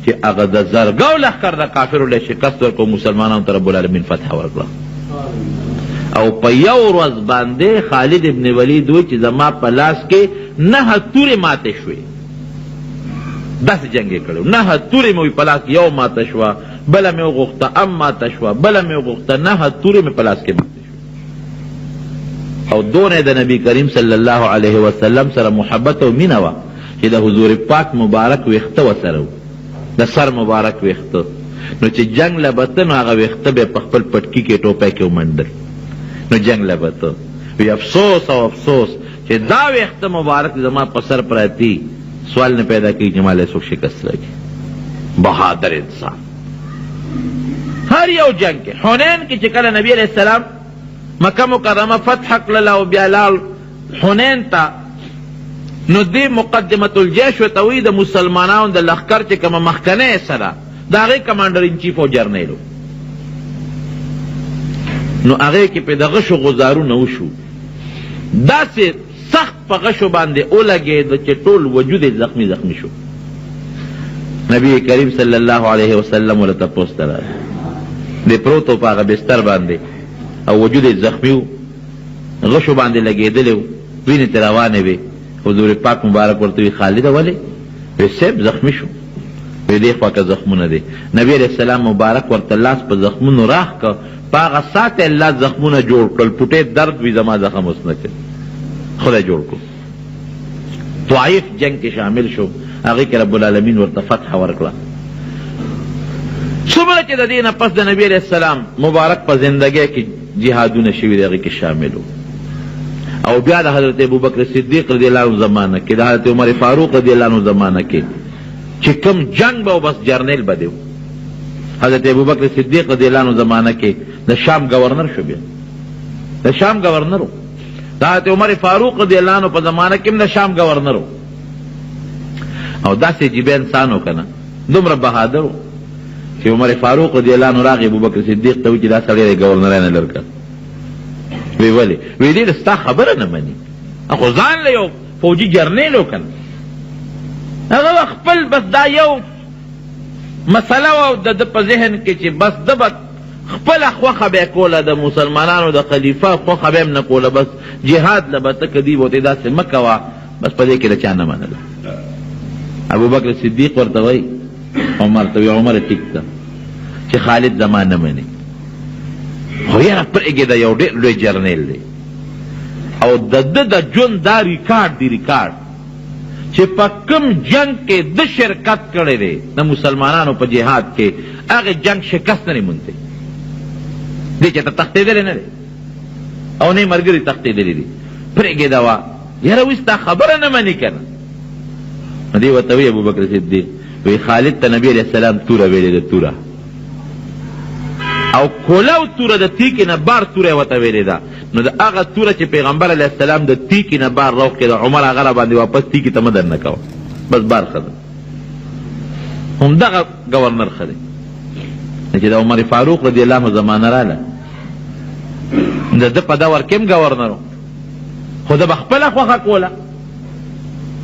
چې هغه د زرګو لښکر د کافرو له شکست ورکړو، مسلمانانو ته رب العالمین فتح ورکړه. او په یو ورځ باندې خالد ابن ولید وی چې زما په لاس کې 9 تورې ماتې شوې. داسې جنګ یې کړی، 9 تورې مې په لاس کې، یو ماته شوه، بله مې وغوښته ام ماته شوه، بله مې وغوښته، 9 تورې مې په لاس کې ماتې شوې. او دونه د نبی کریم صلی الله علیه وسلم سره محبت او مینه وه چې د حضور پاک مبارک ویښته ورسره و، د سر مبارک ویښته. نو چې جنگ لبته نو هغه ویښته به په خپل پټکي کې ټوپی کې ومنډل، نو جنگ لبته. وی افسوس او افسوس چې دا ویښته مبارک زما په سر پراتی، سوال نه پیدا کېږي چې ما له څوک شکست راکړي. بهادر انسان هر یو جنگ کې. حنین کې چې کله نبی علیہ السلام مکه مکرمه فتح کړله او بیا لاړ حنین ته، نو دې مقدمة الجيش ورته وایي د مسلمانانو د لښکر چې کومه مخکنۍ سره د هغې کمانډر ان چیف او جرنیل و. نو هغې کې پې د غشو غزارونه وشو، داسې سخت په غشو باندې ولګېده چې ټول وجود یې زخمي زخمي شو. نبی کریم صلی الله علیه وسلم ورته تپوس ته راغی، دی پروت و په هغه بستر باندې او وجود یې زخمي و، غشو باندې لګېدلی و، وینې ترې روانې وې. حضور پاک مبارک ورته وی خالده ولې؟ وی صاحب زخمی شو. وی دې خوا که زخمونه دی. نبی علیہ السلام مبارک ورته لاس په زخمونو راح که، په هغه ساعت یې الله زخمونه جوړ کړل، پوټې درد وي زما زخم اوس نه کوي، خدای جوړ کړو. طائف جنگ کې شامل شو، هغې کې رب العالمین ورته فتح ورکړه. څومره چې د دې نه پس د نبی علیہ السلام مبارک په زندګۍ کې جهادونه شوي دي، هغې کې شامل و. او بیا د حضرت ابوبکر صدیق رضی الله عنه زمانه کې، د حضرت عمر فاروق رضی الله عنه زمانه کې چې کوم جنگ به و بس جرنیل به دی، حضرت ابوبکر صدیق رضی اللہ عنہ زمانہ کې د شام گورنر شو، بیا د شام گورنر. حضرت عمر فاروق رضی اللہ عنہ په زمانہ کې د شام گورنر او داسې جیبه انسان وکنه، دومره بهادر چې عمر فاروق رضی اللہ عنہ راغی ابوبکر صدیق ته چې دا سړی د گورنر نه لرکه. وی ولی وی دې ستا خبره نه مني، اخو ځان له یو فوجي جرنیل وکنه، هغه خپل بس دا یو مسله و د په ذهن کې چې بس د به خپله خوښه به یې کوله، د مسلمانانو د خلیفه خوښه به یې نه کوله، بس جهاد له به ته که دي به ورته داسې مه کوه، بس په دې کې د چا نه منله. ابوبکر صدیق ورته وایي عمر ته، وی عمر ټیک ده چې خالد زما نه مني، خو یاره پرېږې د یو ډېر لوی جرنیل دی او د ده د ژوند دا ریکارډ دی، ریکارډ چې په کوم جنگ کې د شرکت کړی دی د مسلمانانو په جهاد کې، هغه جنگ شکست نه دی مونتی، دی چې ته تښتېدلی نه دی او نه یې ملګري تښتېدلی دي، پرېږې ده وه یاره وایي ستا خبره نه مني که نه. نو دی ورته وایي ابوبکر صدیق وی خالد ته نبي علیه السلام توره ویلې ده، توره او کولو توره د تیکې نه بار توره یې ورته ویلې ده. نو د هغه توره چې پیغمبر علیه السلام د تیکې نه بار راوښکې ده، عمر هغه را باندې واپس تیکې ته مه در نه کوه، بس بار ښه ده. همدغه ګورنر ښه دی چې د عمر فاروق رضی الله عنه زمانه راله، د ده په دور کې هم ګورنر و، خو ده به خپله خوښه کوله.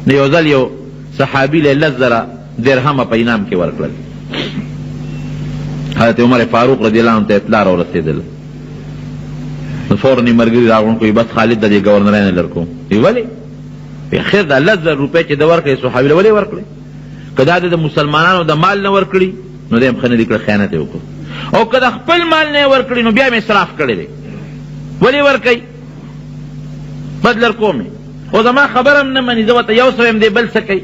نو یو ځل یو صحابي له 10,000 درهمه په انعام کې ورکړل. حضرت عمر فاروق رضی الله عنه ته اطلاع راورسېدله، نو فوراً یې ملګري راغونډ کړو، بس خالد د دې ګورنرۍ نه لر کوم. وی ولې؟ وی خیر دا 10,000 روپۍ چې ده ورکړې صحابي له ولې ورکړې؟ که دا د مسلمانانو د مال نه ورکړي نو دی هم ښه نه دي کړی، خیانت یې وکړو، او که د خپل مال نه یې ورکړي نو بیا یې اسراف کړی دی. ولې ورکوي؟ بد لر کوم یې، خو زما خبره هم نه مني، زه ورته یو څه وایم دی بل څه کوي.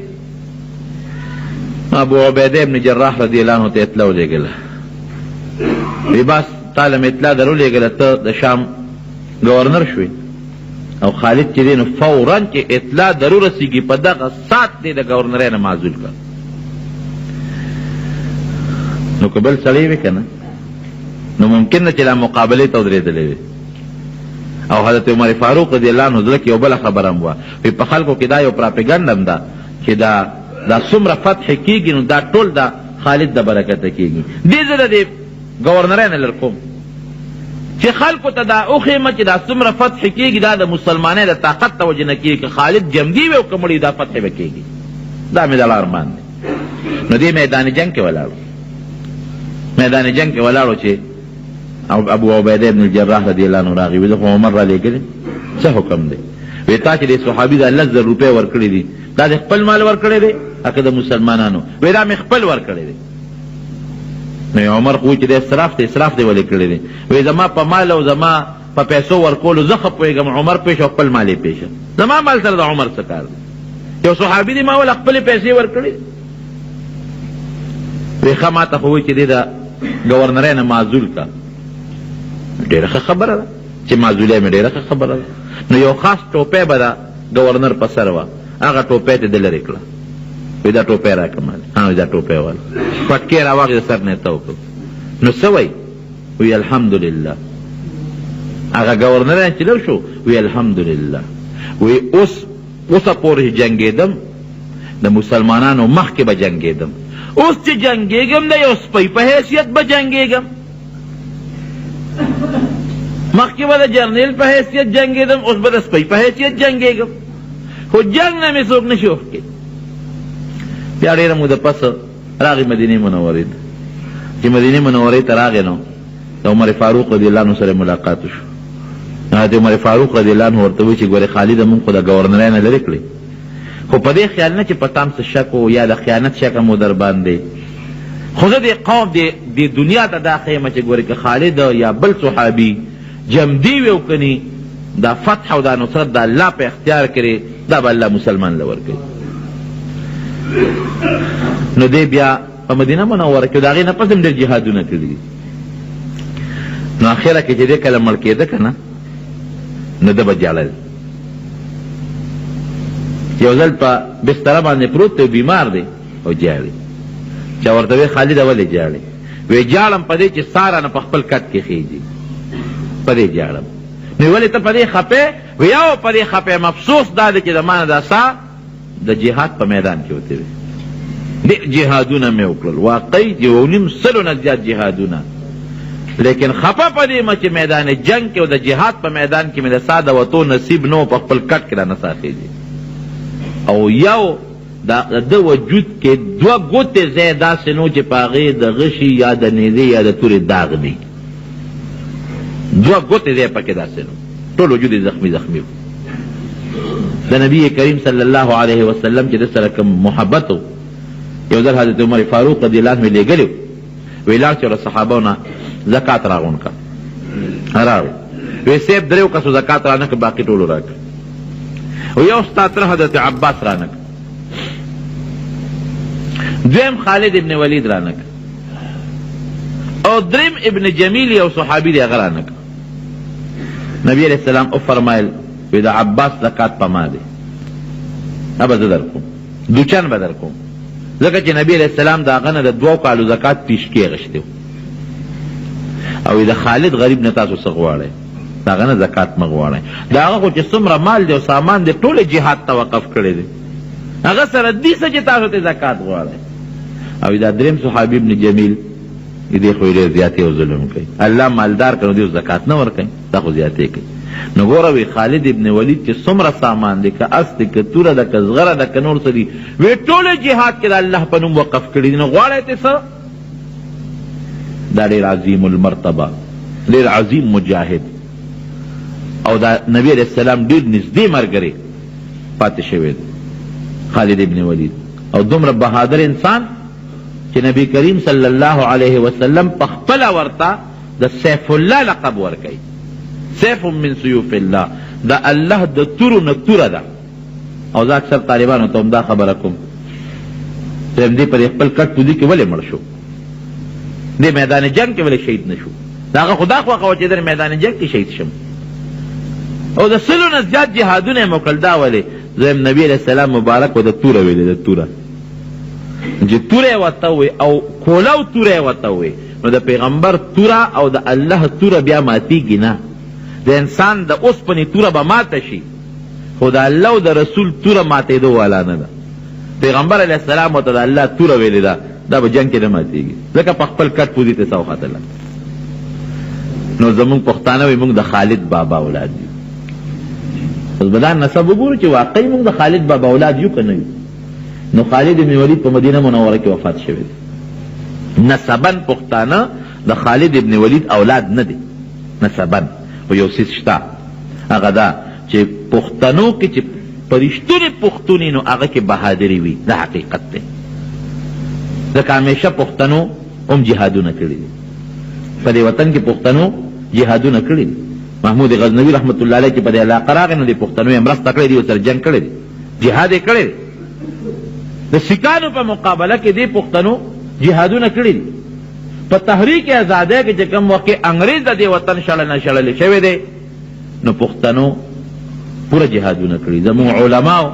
ابو عبیده ابن جراح رضی الله عنه ته اطلاع ولېږله، وی بس تا له مې اطلاع در ولېږله، ته د شام گورنر شوې او خالد چې دی نو فوراً چې اطلاع در ورسېږي په دغه ساعت دی د گورنرۍ نه معزول کړه. نو که بل سړی وي که نه نو ممکن نه چې لا مقابلې ته ودرېدلی وي. او حضرت عمر فاروق رضی الله عنه زړه کې یو بله خبره هم وه، وی په خلکو کې دا یو پراپګنډ هم ده چې دا څومره فتح کېږي نو دا ټول د خالد د برکته کېږي. دې زه د دې ګورنرۍ نه لر کوم چې خلکو ته دا وښیمه چې دا څومره فتح کېږي، دا د مسلمانۍ د طاقت ته وجه نه کېږي، که خالد جمدي وي او که مړي دا فتح به کېږي، دا مې د الله ارمان دی. نو دې میدان جنګ کې ولاړو، میدان جنګ کې ولاړو چې ابو عبیده ابن الجراح رضی الله عنه راغی، وی زه خو عمر را لېږلی څه حکم دی؟ وی تا چې دې صحابي دا 10,000 روپۍ ورکړي دي دا د خپل مال ورکړی دی که د مسلمانانو؟ وی دا مې خپل ورکړی دی. نو عمر خو چې د اسراف دی، اسراف دی ولې کړی دی؟ وی زما په مال او زما په پیسو ورکولو زه ښه پوهېږم، عمر پېښ او خپل مال یې پېښه، زما مال سره د عمر څه کار دی؟ یو صحابي دی ما ول خپلې پیسې ورکړي. وی ښه ما ته خو وایي چې دی د ګورنرۍ نه معزول کا، ډېره ښه خبره ده چې معزولۍ مې ډېره ښه خبره ده. نو یو خاص ټوپۍ به د ګورنر په سر وه، هغه ټوپۍ ته ده لرې کړه، وی دا ټوپۍ راکړه مالې، دا ټوپۍ واله پټکې را واخېست سر نه یې تاو کړو. نو څه وایي؟ وی الحمدلله. هغه ګورنر چې لر شو وی الحمدلله، وی اوسه پورې جنګېدم د مسلمانانو مخکې به جنګېدم، اوس چې جنګېږم د یو سپی په حیثیت به جنګېږم، مخکې به د جرنیل په حیثیت جنګېدم، اوس به د سپی په حیثیت جنګېږم، خو جنګ نه مې څوک نشي وښکې. بیا ډېره موده پس راغی مدینې منورې ته، چې مدینې منورې ته راغی نو د عمر فاروق رضی الله عنه سره ملاقات وشو. حضرت عمر فاروق رضی الله عنه ورته وایي چې ګورې خالد مونږ خو د ګورنرۍ نه لرې کړې، خو په دې خیال نه چې په تام څه شک و یا د خیانت شک مو در باندې، خو زه دې قوم دې دنیا ته دا ښیم چې ګورې که خالد یا بل صحابي جمدي وي او کني دا فتح او دا نصرت د الله په اختیار کړي، دا به الله مسلمان له ورکوي. نو دی بیا په مدینه منوره کې د هغې نه پس هم ډېر جهادونه کړي دي. نو اخره کې چې دی کله مړ کېده که نه نو ده به جاړل، یو ځل په بستره باندې پروت دی بیمار دی او جاړي. چا ورته وی خالده ولې جاړې؟ وی جاړم په دې چې ساره نه په خپل کټ کې خېږي، په دې جاړم. نو ولې ته په دې خپې؟ وی یو په دې خپې مفسوس دا دی چې د ما نه دا سا د جهاد په میدان کې وتې وي. ډېر جهادونه مې وکړل، واقعي 2.5 نه زیات جهادونه، لیکن خپه په دې مه چې میدان جنگ کې او د جهاد په میدان کې مې د سا د وتو نصیب نه و، په خپل کټ کې رانه ساخېږي. او یو د وجود کې 2 ګوتې ځای داسې نو چې په هغې د غشي یا د نیزې یا د تورې داغ دی، 2 ګوتې ځای پکې داسې نو، ټول وجود یې زخمي و. د نبی کریم صلی الله علیه وسلم چې د سره کوم محبت و، یو ځل حضرت عمر فاروق رضی الله عنه لیږلی وی لاړ چې له صحابو نه زکات راغون کا راوړ، وی صاحب 3 کسو زکات رانه که باقي ټولو راکړه. او یو ستا تره حضرت عباس رانه که، دویم خالد ابن ولید رانه که، او دریم ابن جمیل یو صحابي دی هغه رانه که. نبی علیہ السلام او فرمایل وی د عباس زکات په ما دی، ابه زه در کوم، دوچن به در کوم، ځکه چې نبی علیہ السلام د هغه نه د 2 کالو زکات پیشکې اخیستی و. او د خالد غریب نه تاسو څه غواړئ؟ د هغه نه زکات مه غواړئ. د هغه خو چې څومره مال دی او سامان دی ټول جهاد ته وقف کړی دی، هغه سره دې څه چې تاسو ته زکات غواړئ. او دا دریم صحابي ابن جمیل دې خو ډېر زیاتې او ظلم کوي، الله مالدار کړو دې زکات نه ورکوي، دا خو زیاتې کوي. نو ګوره وی خالد ابن ولید چې څومره سامان دی، که اس دی، که توره ده، که زغره ده، که نور څه دي، وی ټول جهاد کې د الله په نوم وقف کړي دي. نو غواړئ ته څه؟ دا ډېر عظیم المرتبه، ډېر عظیم مجاهد، او دا نبی علیہ السلام ډېر نږدې ملګری پاتې شوی دی خالد ابن ولید، او دومره بهادر انسان چې نبی کریم صلی الله علیه وسلم په خپله ورته د سیف الله لقب ورکوي. سیف من سیوف الله، دا الله د تورو نه توره ده. او زه اکثر طالبانو ته هم دا خبره کوم چې همدې په خپل کټ پودي کې ولې مړ شو، دې میدان جنگ کې ولې شهید نه شو؟ د هغه خو دا خوښه وه چې در میدان جنگ کې شهید شم. او د 100 نه زیات جهادونه یې وکړل، دا ولې؟ زم نبی علیہ السلام مبارک و د توره ویلې، د توره چې توره یې ورته ووی او کولو توره یې ورته ووی، نو د پیغمبر توره او د الله توره بیا ماتېږي نه. د انسان د اوسپنې توره به ماته شي، خو د الله او د رسول توره ماتېدو والا نه ده. پیغمبر علیه السلام ورته د الله توره ویلې ده، دا به جنګ کې نه ماتېږي، ځکه په خپل کټ پوزي ته څه وختله. نو زمونږ پښتانه وایي موږ د خالد بابا اولاد یو. اوس به دا نسب وګورو چې واقعي موږ د خالد بابا اولاد یو که نه یو. نو خالد ابن ولید په مدینه منوره کې وفات شوی دی. نسبن پښتانه د خالد ابن ولید اولاد نه دی نسبن، خو یو څیز شته، هغه دا چې پښتنو کې چې پرشتونې پښتونې نو هغه کې بهادري وي، دا حقیقت دی. ځکه همیشه پښتنو هم جهادونه کړي دي، په دې وطن کې پښتنو جهادونه کړي دي. محمود غزنوي رحمت الله علیه چې په دې علاقه راغی نو د پښتنو یې مرسته کړې دي، ورسره جنګ کړی دی، جهاد یې کړی دی. د سیکانو په مقابله کې دې پښتنو جهادونه کړي دي. په تحریک آزادۍ کې چې کوم وخت انګریز د دې وطن شړلی شوی دی، نو پښتنو پوره جهادونه کړي. زموږ علماو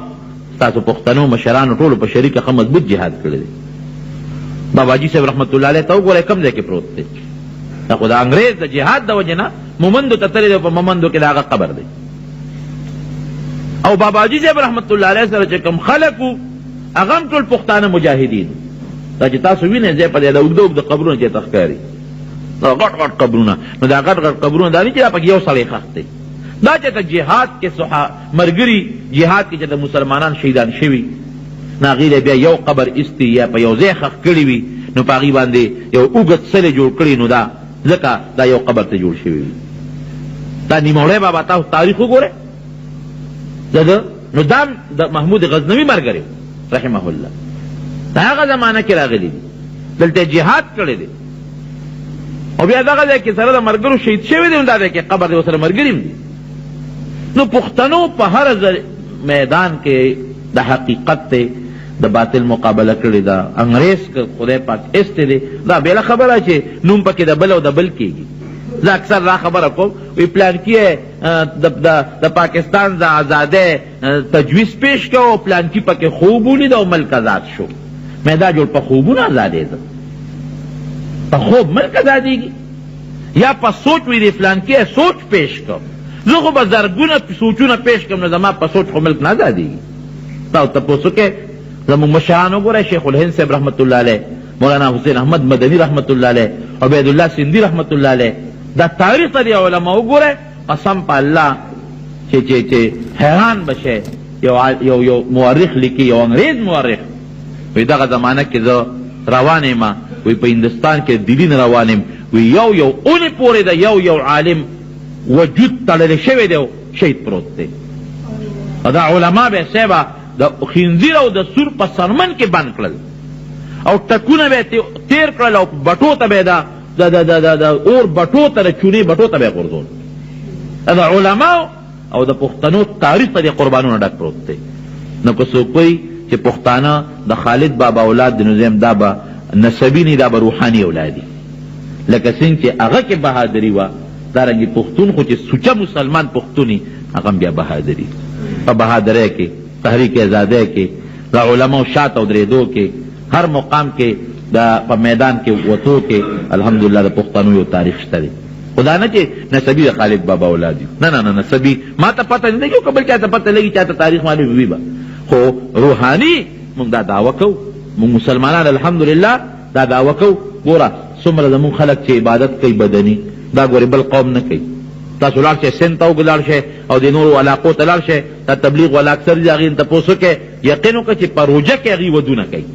ستاسو پښتنو مشرانو ټولو په شریکه ښه مضبوط جهاد کړی دی. باباجي صاحب رحمت الله علیه ته وګورئ کوم ځای کې پروت دی، دا خو د انګریز د جهاد د وجې نه مومندو ته تللی دی، په مومندو کې د هغه قبر دی. او باباجي صاحب رحمت الله علیه سره چې کوم خلک وو هغه هم ټول پښتانه مجاهدین. دا چې تاسو وینئ ځای په دې د اوږده اوږده قبرونه چې ته ښکاري، دا غټ غټ قبرونه، نو دا غټ غټ قبرونه دا نه چې دا پکې یو سړی ښخ دی، دا چې ته جهاد کې مرګري جهاد کې چې د مسلمانان شهیدان شوي، نو هغې بیا یو قبر ایستی یا په یو ځای ښخ کړي وي، نو په هغې باندې یو اوږد څلی جوړ کړي، نو دا ځکه دا یو قبر ته جوړ شوي وي. دا نیموړی بابا تاسو تاریخ وګورئ، نو دا د محمود غزنوي ملګری رحمه الله دا هغه زمانه کې راغلی دي، دلته جهاد کړی دی، او بیا دغه ځای کې سره د ملګرو شهید شوي دي، نو دا ځای کې قبر دی ورسره ملګري هم دي. نو پښتنو په هر میدان کې د حقیقت دی د باطل مقابله کړې ده. انګریز که خدای پاک ایستی دی، دا بېله خبره چې نوم پکې د بل او د بل کېږي. زه اکثر دا خبره کوم، وی پلانکي د پاکستان د ازادۍ تجویز پیش کو، پلانکي پکې خوب ولید او ملک آزاد شو. مې دا جوړ په خوبونه ازادېده، په خوب ملک ازادېږي یا په سوچ وي د فلان کې سوچ پیش کړم زه خو به زرګونه سوچونه پیش کړم نو زما په سوچ خو ملک نه ازادېږي تا تپوس وکړئ زموږ مشران وګورئ شیخ الهند صاحب رحمت الله علیه مولانا حسین احمد مدنی رحمت الله علیه عبید الله سندی رحمت الله علیه دا تاریخ ته د علما وګورئ قسم په الله چې حیران بشئ یو مورخ لیکي یو انګریز مورخ وی دغه زمانه کې زه روان یم وی په هندوستان کې دلی نه روان یم وی یو اونې پورې د یو عالم وجود تړلی شوی دی شهید پروت دی دا علما به صاحبه د خنزیر او د سور په سرمن کې بند کړل او ټکونه به تیر کړل او بټو ته به د اور بټو ته د چونې بټو ته به یې غورځول د علماو او د پښتنو تاریخ ته د قربانونو ډک پروت دی نو که څوک وایي چې پښتانه د خالد بابا اولاد د نظام دا به نسبي نه دا به روحاني اولاد دي لکه څنګه چې هغه کې بهادري وه دارنګې پښتون خو چې سوچه مسلمان پښتون وي هغه بیا بهادري په بهادرۍ کې تحریک ازادۍ کې د علماو شات او درېدو کې هر مقام کې په میدان کې وتو کې الحمدلله د پښتنو یو تاریخ شته دی خدا نه چې نسبي د خالد بابا اولاد یو نه نسبي ما ته پته نه لګي او که بل چا ته پته لګي چا ته تاریخ معلوم وي به خو روحاني موږ دا دعوه کوو موږ مسلمانان الحمدلله دا دعوه کوو ګوره څومره زموږ خلک چې عبادت کوي بدني دا ګورې بل قوم نه کوي تاسو لاړ شئ سند ته ولاړ شئ او د نورو علاقو ته لاړ شئ دا تبلیغ والا اکثر دي هغې نه تپوس وکړئ یقین وکړه چې په روژه کې هغې ودونه کوي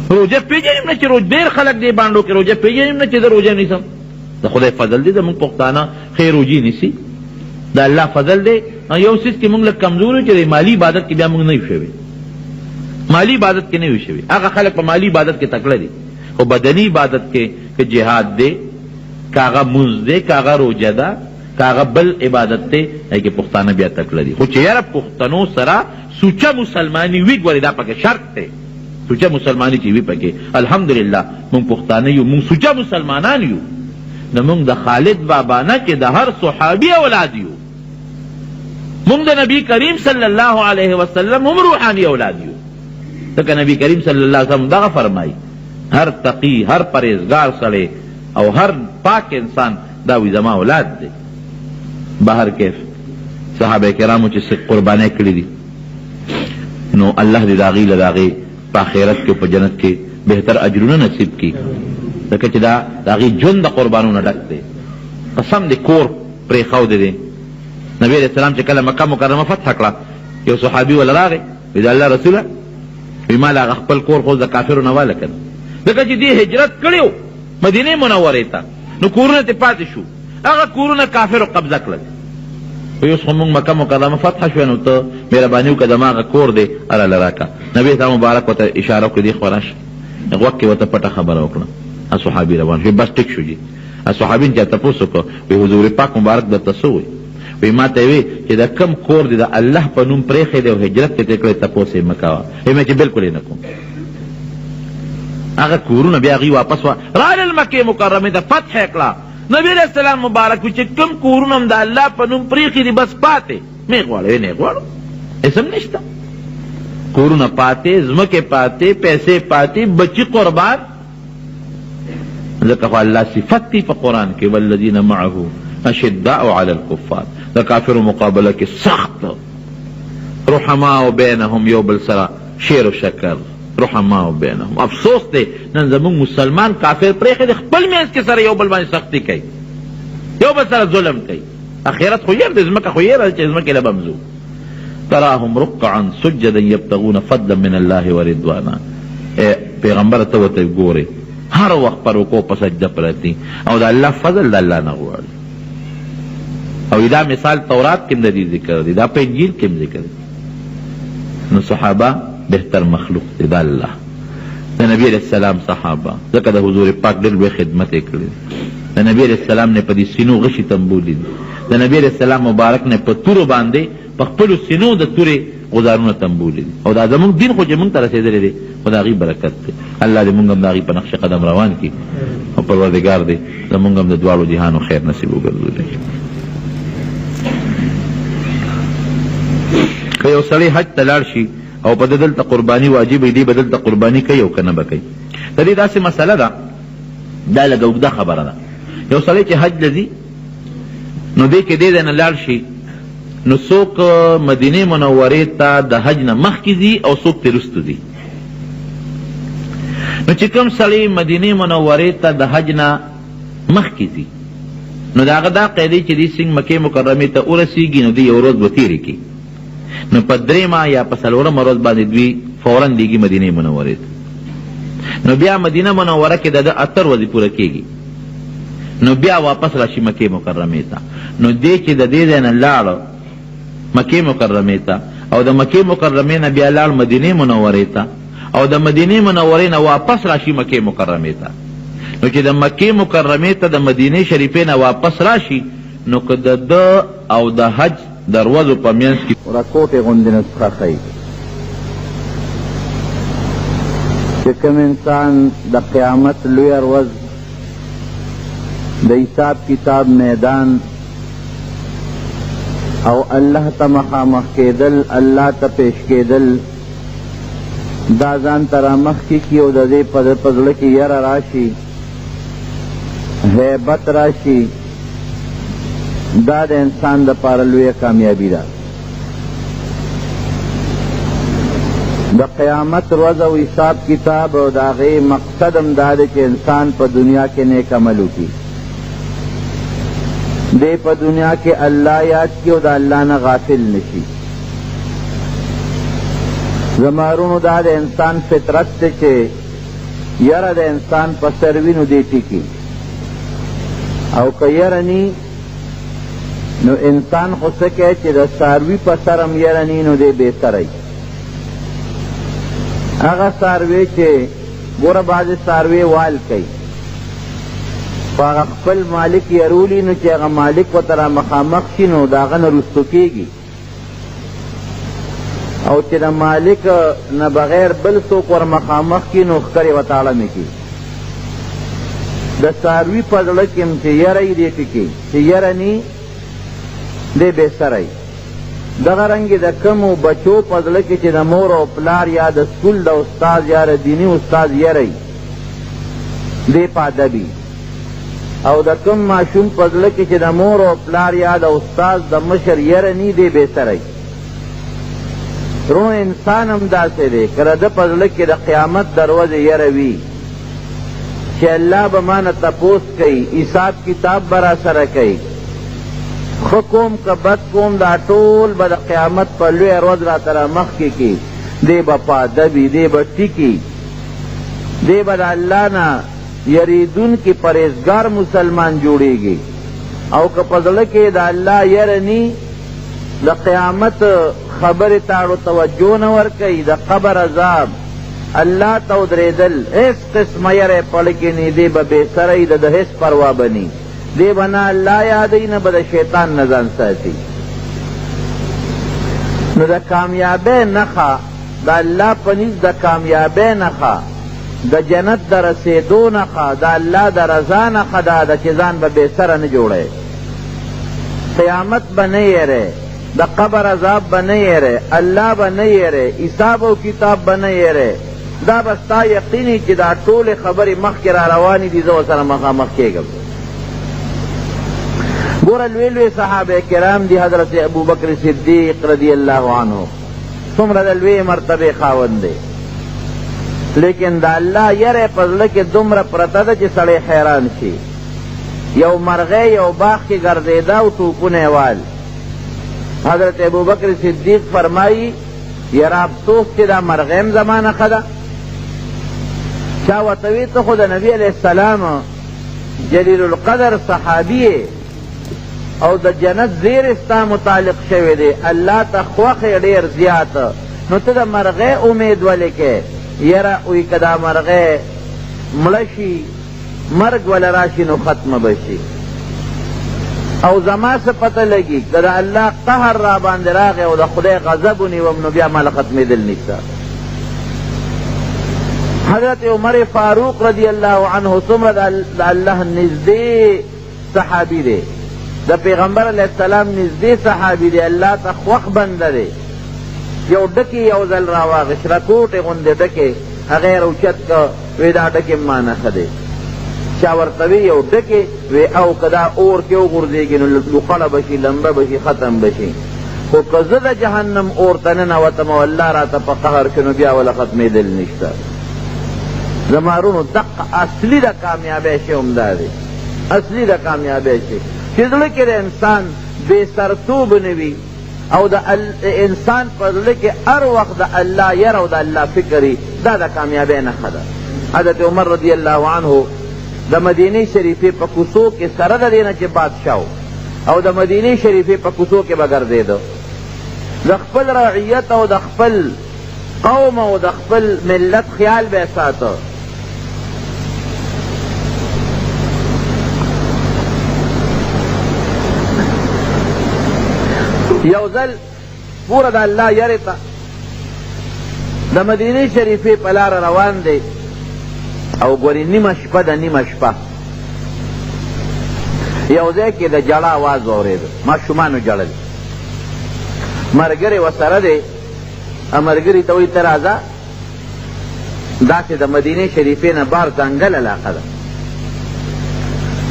روژه پېژنیم نه چې ډېر خلک دې بانډو کې روژه پېژنیم نه چې زه روژه نیسم د خدای فضل دی زموږ پښتانه ښې روژې نیسي د الله فضل دی یو څیز کې موږ لږ کمزور یو چې د مالي عبادت کې بیا موږ نه یو شوي مالي عبادت کې نه یو شوي هغه خلک په مالي عبادت کې تکړه دي خو بدني عبادت کې که جهاد دی که هغه مونځ دی که هغه روژه ده که هغه بل عبادت دی هغې کې پښتانه بیا تکړه دي خو چې یاره پښتنو سره سوچه مسلماني وي ګورې دا پکې شرط دی سوچه مسلمانی چې وي پکې الحمدلله مونږ پښتانه یو مونږ سوچه مسلمانان یو نو مونږ د خالد بابا نه چې د هر صحابي اولاد یو مونږ د نبی کریم صلی الله علیه وسلم هم روحاني اولاد یو ځکه نبی کریم صلی الله علیه وسلم دغه فرمایي هر تقی هر پرهیزګار سړی او هر پاک انسان دا وي زما اولاد دی بهر کیف صحابه کرامو چې قربانۍ کړي دي نو الله دې د هغې له د هغې په آخرت کې په جنت کې بهتر اجرونه نصیب کړي ځکه چې دا د هغې ژوند د قربانونو ډک دی قسم دې کور پرېښودی دی نبي علیه السلام چې کله مکه مکرمه فتح کړه یو صحابي وله راغی وی د الله رسوله وی ما له هغه خپل کور خو د کافرو نه واله کړه ځکه چې دې هجرت کړی و مدینې منورې ته نو کورونه ترې پاتې شو هغه کورونه کافرو قبضه کړل خو اوس خو موږ مکه مکرمه فتح شوه نو ته مهرباني وکړه زما هغه کور دی هراله راکړه نبي اسلام مبارک ورته اشاره وکړه دې خوا راشه غوږ کې ورته پټه خبره وکړه صحابي روان شو بس ټیک شو جي صحابین چې تپوس وکړه وی حضور پاک مبارک درته څه وایي وی ما ته وی چې د کم کور دی د الله په نوم پرېښی دی او هجرت کې ترې کړی تپوس یې مه کوه وی چې بلکل یې نه کوم هغه کورونه بیا هغوی واپس رالل مکې مکرمې ته فتح یې کړه نبي علیه السلام مبارک وي چې کم کورونه هم د الله په نوم پرېښي دي بس پاتې مې غواړه وی نه غواړو اسم نشته کورونه پاتې ځمکې پاتې پیسې پاتې بچي قربان ذکر الله صفت دی په قرآن کې والذین معه اشداء علی الکفار د کافرو مقابله کې سخت رحماء بینهم یو بل سره شیر و شکر رحماء بینهم افسوس دی نن زموږ مسلمان کافر پرېښی دی خپل منځ کې سره یو بل باندې سختی کوي یو بل سره ظلم کوي اخرت خو ير دی ځمکه خو ير چې ځمکې له بمزو تراهم رکعا سجدا یبتغون فضلا من الله ورضوانا پیغمبر ته ورته ګورې هر وخت پر رکوع په سجده پرتی او د الله فضل د الله نه غواړي او دا مثال تورات کې د دې ذکر دی دا په انجیل کې ذکر دی نو صحابه بهتر مخلوق دی د الله د نبی علیہ السلام صحابه ځکه د حضور پاک ډېر لوی خدمت یې کړی د نبی علیہ السلام نه په دې سینو غشي تنبولي دي د نبی علیہ السلام مبارک نه په تورو باندې په خپلو سینو د تورې غزارونه تنبولي دي او دا زموږ دین خو چې موږ ته رسېدلی دی خو د هغې برکت دی الله دې موږ هم د هغې په نقش قدم روان کړي او پروردګار دی زموږ هم د دواړو جهانو خیر نصیب وګرځولی که یو سړی حج ته لاړ شي او په ده دلته قرباني واجب دی به دلته قرباني کوي او که نه به کوي د دې داسې مسله ده، دا لږه اوږده خبره ده. یو سړی چې حج لځي نو دی کې دې ځای نه لاړ شي، نو څوک مدینې منورې ته د حج نه مخکې ځي او څوک ترې وروسته ځي. نو چې کوم سړی مدینې منورې ته د حج نه مخکې ځي نو د هغه دا قاعدې چې دی څنګه مکې مکرمې ته ورسېږي نو دی یو ورځ به تېرې کړي، نو په درېیمه یا په څلورمه ورځ باندې دوی فورا دیږي مدینې منورې ته. نو بیا مدینه منوره کې د ده 8 ورځې پوره کېږي، نو بیا واپس راشي مکې مکرمې ته. نو دی چې د دې ځای نه لاړ مکې مکرمې ته او د مکې مکرمې نه بیا لاړ مدینې منورې ته او د مدینې منورې نه واپس راشي مکې مکرمې ته، نو چې د مکې مکرمې ته د مدینې شریفې نه واپس راشي نو که د ده او د حج د ورځو په منځ کې راکوټې غوندې نسخه ښیي چې کوم انسان د قیامت لویه ورځ د حساب کتاب میدان او الله ته مخامخ کېدل، الله ته پیش کېدل، دا ځان ته رامخکې کي او د دې په زړه کې یره راشي، هیبت راشي، دا د انسان دپاره لویه کامیابي ده. د قیامت ورځ او حساب کتاب او د هغې مقصد هم دا دی چې انسان په دنیا کې نیک عمل وکړي، دی په دنیا کې الله یاد کړي او د الله نه غافل نشي. زمارونو دا د انسان فطرت دی چې یره د انسان په سر وي نو دی ټیکي، او که یره نی نو انسان خو څه کوي چې د څاروي په سر هم یره نی نو دی بې سری. هغه څاروی چې ګوره بعضې څاروی وال کوي په هغه خپل مالک یرولی نو چې هغه مالک ورته را مخامخ شي نو د هغه نه رستو کېږي، او چې د مالک نه بغیر بل څوک ور مخامخ کي نو ښکرې ورته اړمې کي. د څاروي په زړه کې هم چې یره یې دې ټکي چې یره نی دی بې سری. دغه رنګې د کمو بچو په زړه کې چې د مور او پلار یا د سکول د استاد یا د دیني استاد یری دی په ادبي، او د کم ماشوم په زړه کې چې د مور او پلار یا د استاد د مشر یره نی دی بې سری. رو انسان هم داسې دی که د ده په زړه کې د قیامت د ورځې یره وي چې الله به ما نه تپوس کوي، حساب کتاب به را سره کوي، ښه کوم که بد کوم دا ټول به د قیامت په لویه ورځ راته رامخکې کي، دی به په ادب وي، دی به ټیکي، دی به د الله نه یریدونکي پرهیزګار مسلمان جوړیږي. او که په زړه کې د الله یره نی د قیامت خبرې تاړو توجه نه ورکوي، د قبر عذاب، الله ته ودرېدل، هېڅ قسمه یره په زړه کې نه دی به بې سری، د هېڅ پروا به نی، دی به نه الله یادوي نه به د شیطان نه ځان ساتي. نو د کامیابۍ نښه د الله په نزد د کامیابۍ نښه د جنت د رسېدو نښه د الله د رضا نښه دا ده چې ځان به بې سره نه جوړی، قیامت به نه یری، د قبر عذاب به نه یری، الله به نه یری، حساب او کتاب به نه یری. دا به ستا یقیني چې دا ټولې خبرې مخکې را روانې دي، زه ورسره مخامخ کېږم. ګوره لوی لوی صحابه کرام دی، حضرت ابوبکر صدیق رضی اللہ عنہ څومره د لوی مرتبه خاوند دی، لیکن د الله یره په زړه کې دومره پرته ده چې سړی حیران شي. یو مرغۍ یو باغ کې ګرځېده او ټوپونه یې وال. حضرت ابوبکر صدیق فرمایي یاره افسوس چې دا مرغۍ هم زما نښه ده. چا ورته وی ته خو د نبي علیه السلام جلیل القدر صحابي او د جنت زیر ستا متعلق شوی دی، الله ته خوښ ډېر زیات، نو ته د مرغۍ امید ولې کې؟ یره وی که دا مرغۍ مړه شي مرګ وله راشي نو ختمه به شي، او زما څه پته لګي که د الله قهر را باندې راغی او د خدای غضب ونیوم نو بیا ماله ختمېدل نشته. حضرت عمر فاروق رضی اللہ عنہ څومره د الله نږدې صحابي دی، د پیغمبر علیہ السلام نږدې صحابي دی، الله ته خوښ بنده دی. یو ډکې یو ځل راواغېست، رکوټې غوندې ډکې، هغه یې راوچت که وی دا ډکې ما نه ښه دی چا ورته وی یو ډکې وی او که دا اور کې وغورځېږي نو لوقړه به شي لمبه به شي ختم به شي خو که زه د جهنم اور ته ننوتم او الله راته په قهر کړي نو بیا وله ختمېدل نشته زما وروڼو دقه اصلي د کامیابۍ شی همدا دی اصلي د کامیابۍ شی چې زړه کې د انسان بې سرتوب نه وي او د انسان په زړه کې هر وخت د الله یر او د الله فکر وي دا د کامیابۍ نښه ده حضرت عمر رضی الله عنه د مدینې شریفې په کوڅو کې سره د دې نه چې بادشاه او د مدینې شریفې په کوڅو کې به ګرځېده د خپل رعیت او د خپل قوم او د خپل ملت خیال به ساته یو ځل پوره د الله یرې ته د مدینې شریفې په لاره روان دی او ګورې نیمه شپه ده نیمه شپه یو ځای کې د جړه آواز واورېده ماشومانو ژړل ملګری ورسره دی ملګري ته وایي ته راځه داسې د مدینې شریفې نه بار ځنګل علاقه ده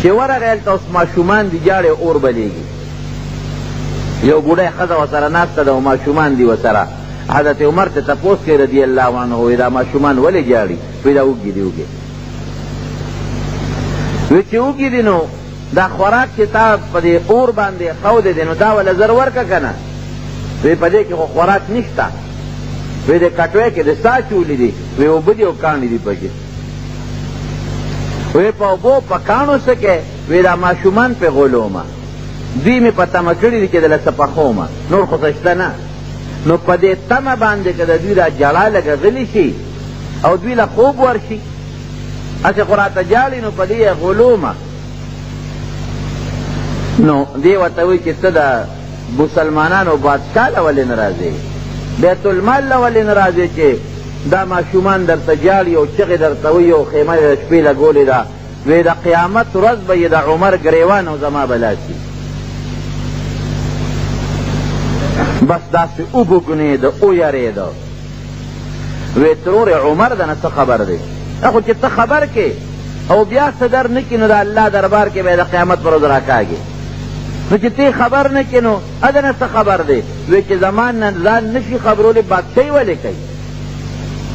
چې ورغی هلته اوس ماشومان دي جاړې اور بلیږي یو بوډۍ ښځه ورسره ناسته ده او ماشومان دي ورسره حضرت عمر ته تپوس کوي رضی الله عنه وایي دا ماشومان ولې جاړي وایي دا وږي دي وږي وایي چې وږي دي نو دا خوراک چې تا په دې اور باندې ښودی دی نو دا وله زر ورکه که نه وایي په دې کې خو خوراک نشته وی د کټوی کې د سا چولی دی وی اوبه دي او کاڼي دي پکې وی په اوبو په کاڼو څه کې وی دا ماشومان پې غولومه دوی مې په تمه کړي دي چې دله څه پخومه نور خو څه شته نه نو په دې تمه باندې که د دوی دا جړا لږه غلي شي او دوی له خوب ورشي هسې خو راته جاړي نو په دې یې غولومه نو دې ورته وایي چې ته د مسلمانانو بادشاه له ولې نه راځې بیت المال له ولې نه راځې چې دا ماشومان درته جاړي او چغې درته وایي او خیمه یې د شپې لګولې ده وی د قیامت ورځ به یې د عمر ګریوان او زما بلاسي بس داسې وبوګنېده ویرېده وی ترور عمر ده نه څه خبر دی خو چې ته خبر کې او بیا څه در نه کړي نو د الله دربار کې به یې د قیامت پر ورځ راکاږي نو چې تی خبر نه کې نو اده نه څه خبر دی وی چې زمان نه ځان نشي خبرولی بادشاهي ولې کوي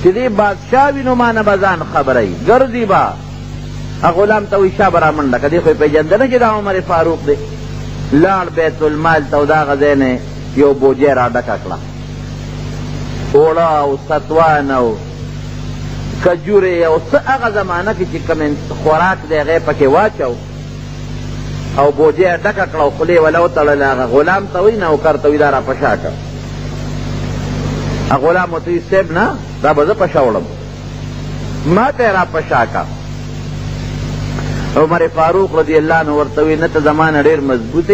چې دی بادشاه وي نو ما نه به ځان خبروي ګرځي به غلام ته وایي شا به رامنډه که دی خو یې پېژنده چې دا عمر فاروق دی لاړ بیت المال ته او د هغه ځای نه یو بوجۍ را ډکه کړه اوړه او ستوان او کجورې او څه هغه زمانه کې چې کوم خوراک دی هغه یې پکې واچو او بوجۍ یې ډکه کړه او خولې وله وتړله هغه غلام ته وایي نوکر ته وایي دا را پشا کړه غلام ورته وایي صاحب نه دا به زه پشا وړم ما ته یې را پشا کړه عمر فاروق رضی الله عنه ورته وایي نه ته زما نه ډېر مضبوط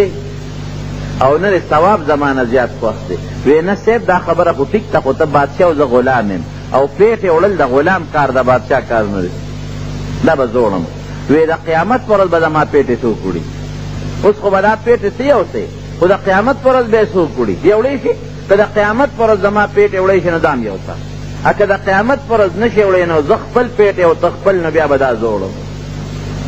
او نه د ثواب زمانه زیات خوښ دی وی نه صاحب دا خبره خو ټیک ته خو ته بادشاه او زه غلام یم او پیټې وړل د غلام کار د بادشاه کار نه دی دا به زه وړم وی د قیامت پر ورځ به زما پیټې څوک وړي اوس خو به دا پیټې څه یو څه خو د قیامت پر ورځ به یې څوک وړي دی وړی شي که د قیامت پر ورځ زما پیټې وړی شي نو دا هم یو څه که د قیامت پر ورځ نه شي وړی نو زه خپل پیټې او ته خپل نو بیا به دا زه وړم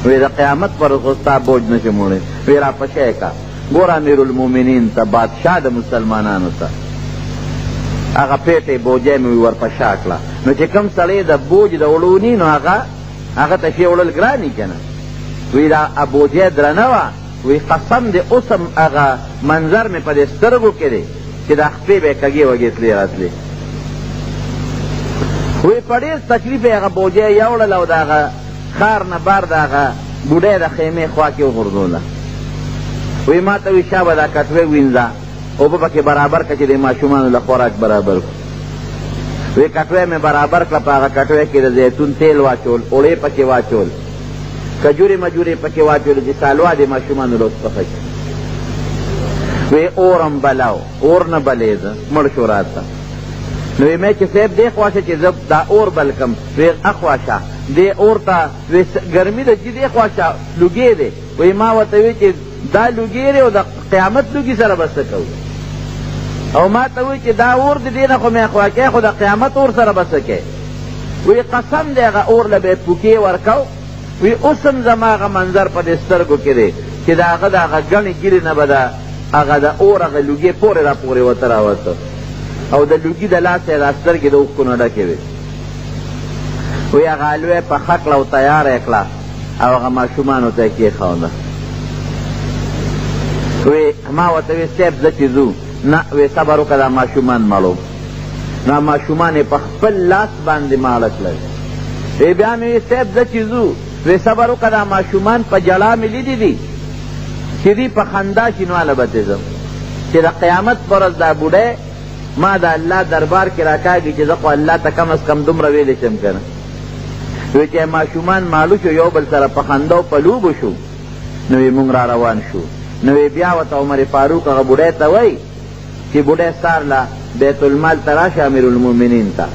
وی د قیامت پر ورځ خو ستا بوج نه شي موړی وی را پشی که ګور امیر المؤمنین ته بادشاه د مسلمانانو ته هغه پیټې بوجۍ مې ورپشا کړه نو چې کوم سړی د بوج د وړوني نو هغه ته شی وړل ګراني که نه وی دا بوجۍ درنه وه وی قسم د اوس هم هغه منظر مې په دې سترګو کې دی چې دا خپې به یې کږې وږې تلې راتلې وی په ډېر تکلیف یې هغه بوجۍ یوړل او د هغه ښار نه بار د هغه بوډۍ د خیمې خوا کې وغورځوله وی ما ته وی شا به دا کټوی وینځه اوبه پکې برابر کړه چې د ماشومانو له خوراک برابر کړو وی کټوی مې برابر کړه په هغه کټوی کې د زیتون تیل واچول اوړې پکې واچول کجورې مجورې پکې واچول چې سالوا د ماشومانو له پخه کړي وی اور هم بلاو اور نه بلېده مړ شو راته نو وی مې چې صاحب دې خوا شه چې زه دا اور بل کم وی اخوا شه دې اور ته وی ګرمي ده چې دې خوا شه لوګې دی وی ما ورته وی چې دا لوګیری او د قیامت لوګي سره به څه کوو او ما ته وایي چې دا اور د دې نه خو مې خوا کوې خو د قیامت اور سره به څه کوې وی قسم دی هغه اور له به پوکې ورکو وی اوسم زما هغه منظر په دې سترګو کې دی چې د هغه د هغه ګڼې ګیرې نه به هغه د اور هغه لوګې پورې را پورې ورته راوته او د لوګي د لاسه یې دا سترګې د اوښکو نه ډکې وې وی هغه حلوه په خکړه او تیاره یې کړه او هغه ماشومانو ته یې کېښوده وی ما ورته وی صاحب زه چې ځو نه وی صبر وکړه دا ماشومان مړو دا ماشومان یې په خپل لاس باندې ماړه کړل وی بیا مې وی صاحب زه چې ځو وی صبر وکړه دا ماشومان په جلا مې لیدي دي چې دوی په خندا شي نو هله به ترې ځم چې د قیامت په ورځ دا بوډی ما د الله دربار کې راکاږي چې زه خو الله ته کم از کم دومره ویلی شم که نه وی چې ماشومان مالو شو یو بل سره په خندا او په لوبو شو نو یې مونږ را روان شو نو یې بیا ورته عمر فاروق هغه بوډی ته وایي چې بوډی سار له بیت المال ته راشه امیر المؤمنین ته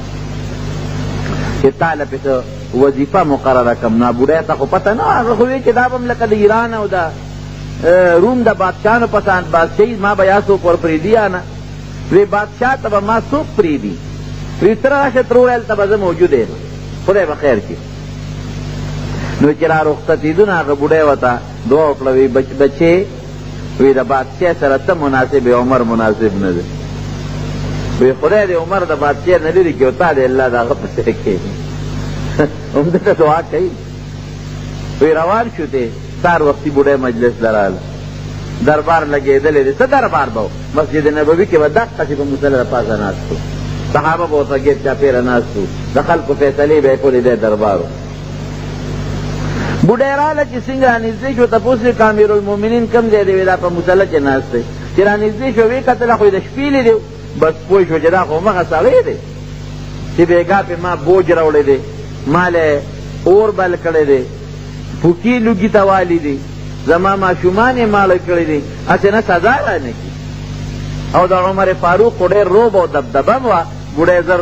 چې تا له پسې وظیفه مقرره کړم نو بوډی ته خو پته نه هغه خو وایي چې دا به هم لکه د ایران او د روم د بادشاهانو په شان بادشاهي ما به یا څوک ورپرېږدي یا نه وی بادشاہ ته به ما څوک پرېږدي وی ته راشه تر وویل ته به زه موجود یم خدای به خیر کړي نو چې را رخصتېدو نو هغه بوډی ورته دعا وکړه وی بچې وی د بادشاه سره ته مناسب یې عمر مناسب نه دی وی خدای دې عمر د بادشاه نه لرې کړي او تا دې الله د هغه پسې کښېني همدته دعا کوي وی روان شو دی سار وختي بوډی مجلس لراله دربار لګېدلی دی څه دربار به مسجد نبوي کې به دقسې په مصلی د پاسه ناست و صحابه به ورته ګېټ چاپېره ناست و د خلکو فیصلې به یې کولې دی دربار و بوډی راله چې څنګه رانږدې شو تپوس یې که امیرالمؤمنین کوم ځای دی وی دا په مصله کې ناست دی چې رانږدې شو ویې کتله خو یې د شپې لیدی بس پوه شو چې دا خو همغه سړی دی چې بېګا پې ما بوج راوړی دی ما له اور بل کړی دی پوکي لوګي ته والي دي زما ماشومان یې ماړه کړي دي هسې نه سزا رانه کړي او د عمر فاروق خو ډېر روب او دبدبه م وه بوډی زر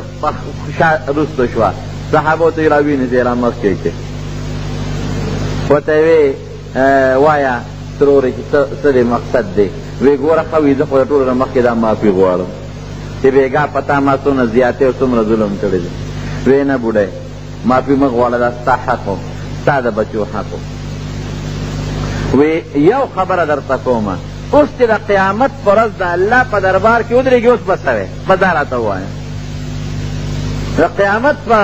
رستو شوه صحابو ته یې راوینېدې را مخکې کړې ورته یې وې وایه ترورې چې څه دې مقصد دی وی ګوره ښه وي زه خو د ټولو نه مخکې دا معافي غواړم چې بېګا په تا ما څومره زیاتې او څومره ظلم کړی دی وی نه بوډی معافي مه غواړه دا ستا حق و ستا د بچو حق و وی یو خبره درته کومه اوس چې د قیامت په ورځ د الله په دربار کې ودرېږي اوس به څه وی بس دا راته ووایه د قیامت په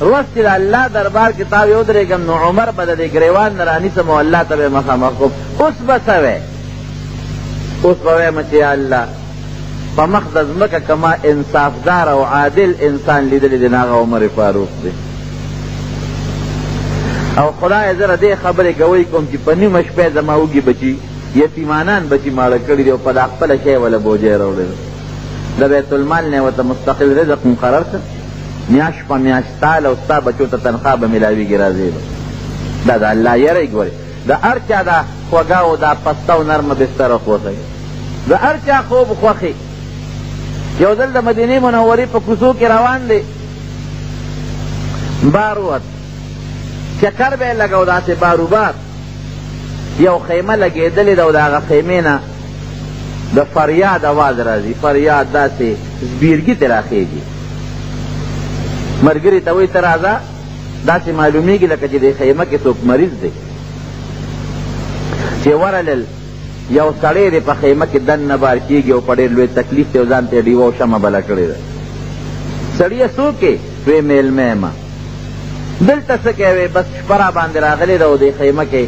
ورځ چې د الله دربار کې تا ودرېږم نو عمر به د دې ګریوان نه رانیسم او الله ته به یې مخامخ کوم اوس به څه وی اوس به وایم چې یا الله په مخ د ځمکه که ما انصافدار او عادل انسان لیدلی دی نو هغه عمر فاروق دی او خدای زره دې خبرې کوئ کوم چې په نیمه شپې زما وږي بچي یتیمانان بچي ماړه کړي دي او په دا خپله شی وله بوجۍ راوړی د بیت المال نه ورته مستقل رزق مقرر کړه میاشت په میاشت تاله او ستا بچو ته تنخوا به میلاویږي راځي به دا د الله یری ګورې د هر چا دا خوږه او دا پسته او نرمه بستره خوښوي د هر چا خوب خوښي یو ځل د مدینې منورې په کوڅو کې روان دی بار ووت چکر به یې لګو داسې باروبار یو خیمه لګېدلې ده او د هغه خیمې نه د فریاد اواز راځي فریاد داسې زبیرګي ترې راخېږي ملګري ته وایي ته راځه داسې معلومیږي لکه چې د خیمه کې څوک مریض دی چې ورلل یو سړی دی په خیمه کې دننه بار کېږي او په ډېر لوی تکلیف دی او ځان ته یې ډیوه او شمه بله کړې ده سړیه څوک یې وی میلمه یم دلته څه کوې بس شپه را باندې راغلې ده او دې خیمه کې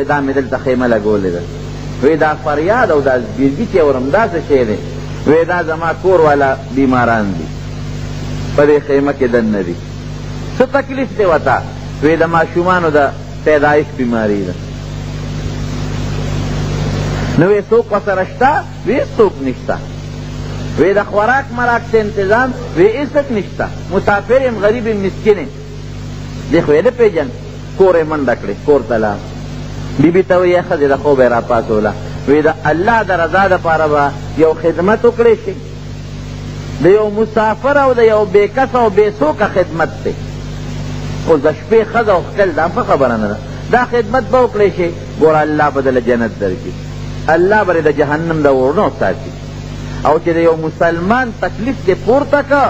دا مې دلته خیمه لګولې ده وی دا فریاد او دا زبیرګي چې اورم دا څه شی دی وی دا زما کور والا بیماران دي په دې خیمه کې دننه دي څه تکلیف دی ورته وی د ماشومانو د پیدایش بیماري ده نو وی څوک ورسره شته وی څوک نشته وی د خوراک مراک څه انتظام وی هېڅ نشته مسافر یم غریب یم مسکین یم دی خو یې نه پېژن کور یې منډه کړې کور ته لاړ بیبي ته وایي ښځې د خوبه یې راپاڅوله وی د الله د رضا دپاره به یو خدمت وکړی شي د یو مسافر او د یو بېکسه او بېڅوکه خدمت دی اوس د شپې ښځه او ښکل دا ښه خبره نه ده دا خدمت به وکړی شي ګوره الله به دله جنت درکړي الله به د جهنم د ورنو ساتي او چې د یو مسلمان تکلیف دې پورته که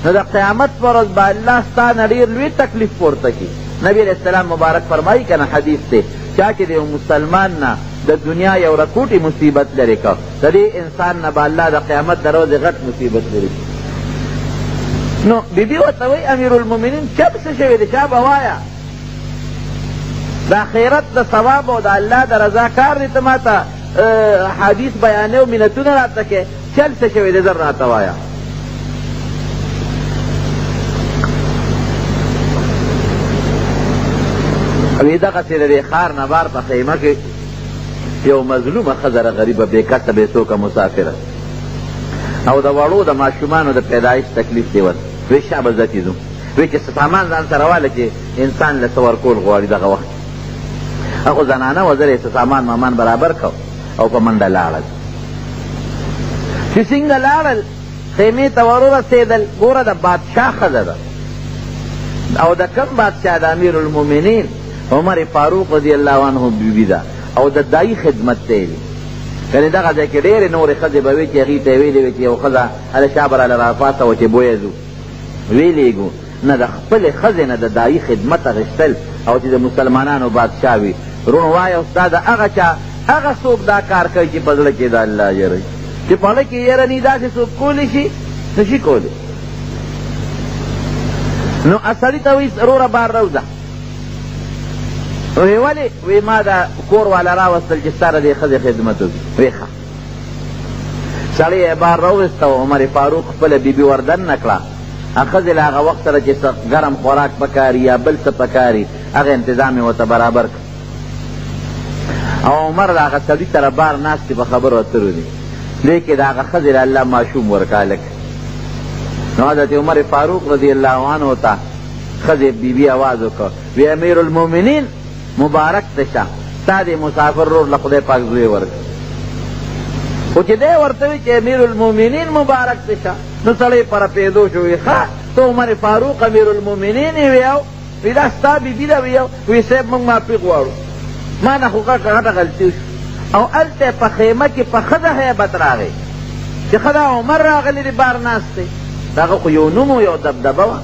نو د قیامت پر ورځ به الله ستا نه ډېر لوی تکلیف پورته کړي. نبی علیہ السلام مبارک فرمایي که نه حدیث دی، چا چې د یو مسلمان نه د دنیا یو رکوټی مصیبت لرې که، د دې انسان نه به الله د قیامت د ورځې غټ مصیبت لرې کړي. نو بی بی ورته وایي امیر المؤمنین چپ څه شوی دی؟ چا به وایه د آخرت د ثواب او د الله د رضا کار دی، ته ما ته حدیث بیانې او منتونه راته کې، چل څه شوی دی زر راته وایه. وی دغسې د دې ښار نه بار په خیمه کې یو مظلومه ښځه غریبه بېکسه بېڅوکه مسافره او د وړو د ماشومانو د پیدایش تکلیف دی ورته. وی شابه زه چې ځو، وی چې سامان ځان سره واله چې انسان له څه ورکول غواړي دغه وخت. هغو زنانه وه زر یې سامان مامان برابر کو او په منډه لاړل. چې څنګه لاړل خیمې ته ورورسېدل، ګوره د بادشاه ښځه ده او د کم بادشاه د امیر المؤمنین عمر فاروق رضی الله عنه بیبي ده او د دایي خدمت ته یې یعنې دغه ځای کې ډېرې نورې ښځې به وې چې هغې ته یې ویلې وې چې یو ښځه هله شا به راله راپاڅوه چې بویه ځو ویلېږو نه، د خپلې ښځې نه د دایي خدمت اخیستل او چې د مسلمانانو بادشاه وي. رونو وایه استاد هغه چا هغه څوک دا کار کوي چې په زړه کې د الله یره وي، چې په زړه کې یره نه داسې څوک کولی شي نشي کولی. نو سړي ته وایي وروره بار راوځه. وی ولې؟ وی ما دا کور والا راوستل چې ستا د دې ښځې خدمت وکړي. وی ښه. سړی یې بار راوویسته او عمر فاروق خپله بیبي وردن نه کړه. ښځې له هغه وخت سره چې څه ګرم خوراک پکاري یا بل څه پکاري هغه انتظام یې ورته برابر کړ. او عمر د هغه سړي سره بار ناستې په خبرو اترو دي، دې کې د هغه ښځې له الله ماشوم ورکړه هلک. نو حضرت عمر فاروق رضی الله عنه ته ښځې بیبي آواز وکړ، وی امیر المؤمنین مبارک تشه، تا دې مسافر رور له خدای پاک زوی ورکړ. خو چې دی ورته وي چې امیر المؤمنین مبارک تشه، نو سړی پر پیدو شو. وی ښه ته عمر فاروق امیر المؤمنین یې ویو؟ وی دا ستا بیبي ده ویو؟ وی صاحب موږ معافي غواړو، ما نه خو غټه غلطي وشو. او هلته په خیمه کې په ښځه هیبت راغی چې ښه دا عمر راغلی دی بار ناست دی، دغه خو یو نوم و یو دبدبه وه.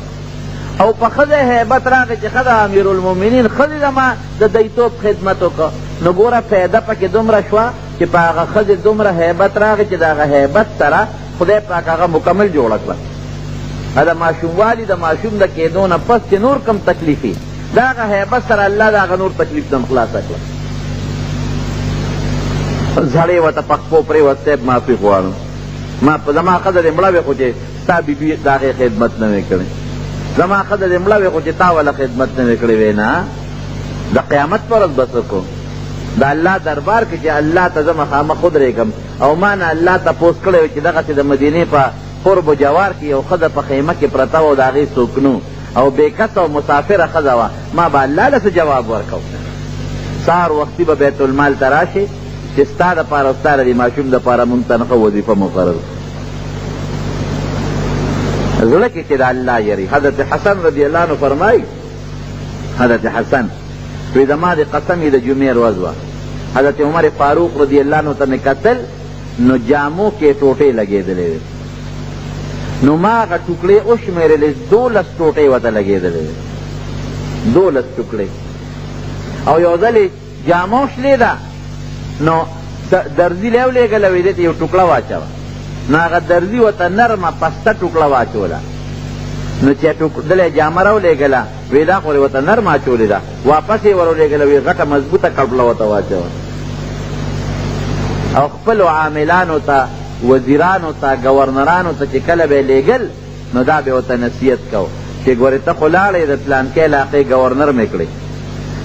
او په ښځه هیبت راغی چې ښه د امیر المؤمنین ښځې ده ما د دیتوب خدمت وکړه. نو ګوره پیده پکې دومره شوه چې په هغه ښځې دومره هیبت راغی چې د هغه هیبت سره خدای پاک هغه مکمل جوړه کړه. د ماشوموالي د ماشوم د کېدو نه پس چې نور کم تکلیفي د هغه هیبت سره الله د هغه نور تکلیف نه خلاصه کړه. زړې ورته په خپو پرېوت صاحب معافي غواړم، زما ښځه دې مړه وې خو چې ستا بیبي د هغې خدمت نه وې کړی، زما ښځه دې مړه وې خو چې تا وله خدمت نه وې کړی وې. نه د قیامت پر ورځ به څه کوم؟ د الله دربار کې چې الله ته زه مخامخ ودرېږم او ما نه الله تپوس کړی وي چې دغسې د مدینې په قرب و جوار کې یو ښځه په خیمه کې پرته وه او د هغې څوک نو او بېکسه او مسافره ښځه وه، ما به الله له څه جواب ورکو؟ سهار وختي به بیت المال ته راشي چې ستا دپاره او ستا د دې ماشوم دپاره مونږ ته ښه وظیفه مقرر زړه کې چې د الله یری. حضرت حسن رضی الله عنه فرمایي، حضرت حسن وی زما د قسم یې د جمعې ورځ وه، حضرت عمر فاروق رضی الله عنه ته مې کتل نو جامو کې ټوټې لګېدلې وې، نو ما هغه ټوکړې وشمېرلې 12 ټوټې ورته لګېدلې وې، 12 ټوکړې. او یو ځل یې جامو شلې ده نو درزي لی ولېږله وی دې ته یو ټوکړه واچوه، نو هغه درزي ورته نرمه پسته ټوکړه واچوله، نو چې دله جامه راولېږله وی دا خو ورته نرمه اچولې ده، واپس یې ورولېږله وی غټه مضبوطه کړپله ورته واچوه. او خپلو عاملانو ته وزیرانو ته گورنرانو ته چې کله به یې لېږل نو دا به ورته نصیحت کو چې ګورې ته خو لاړې د پلانکۍ علاقې گورنر مې کړې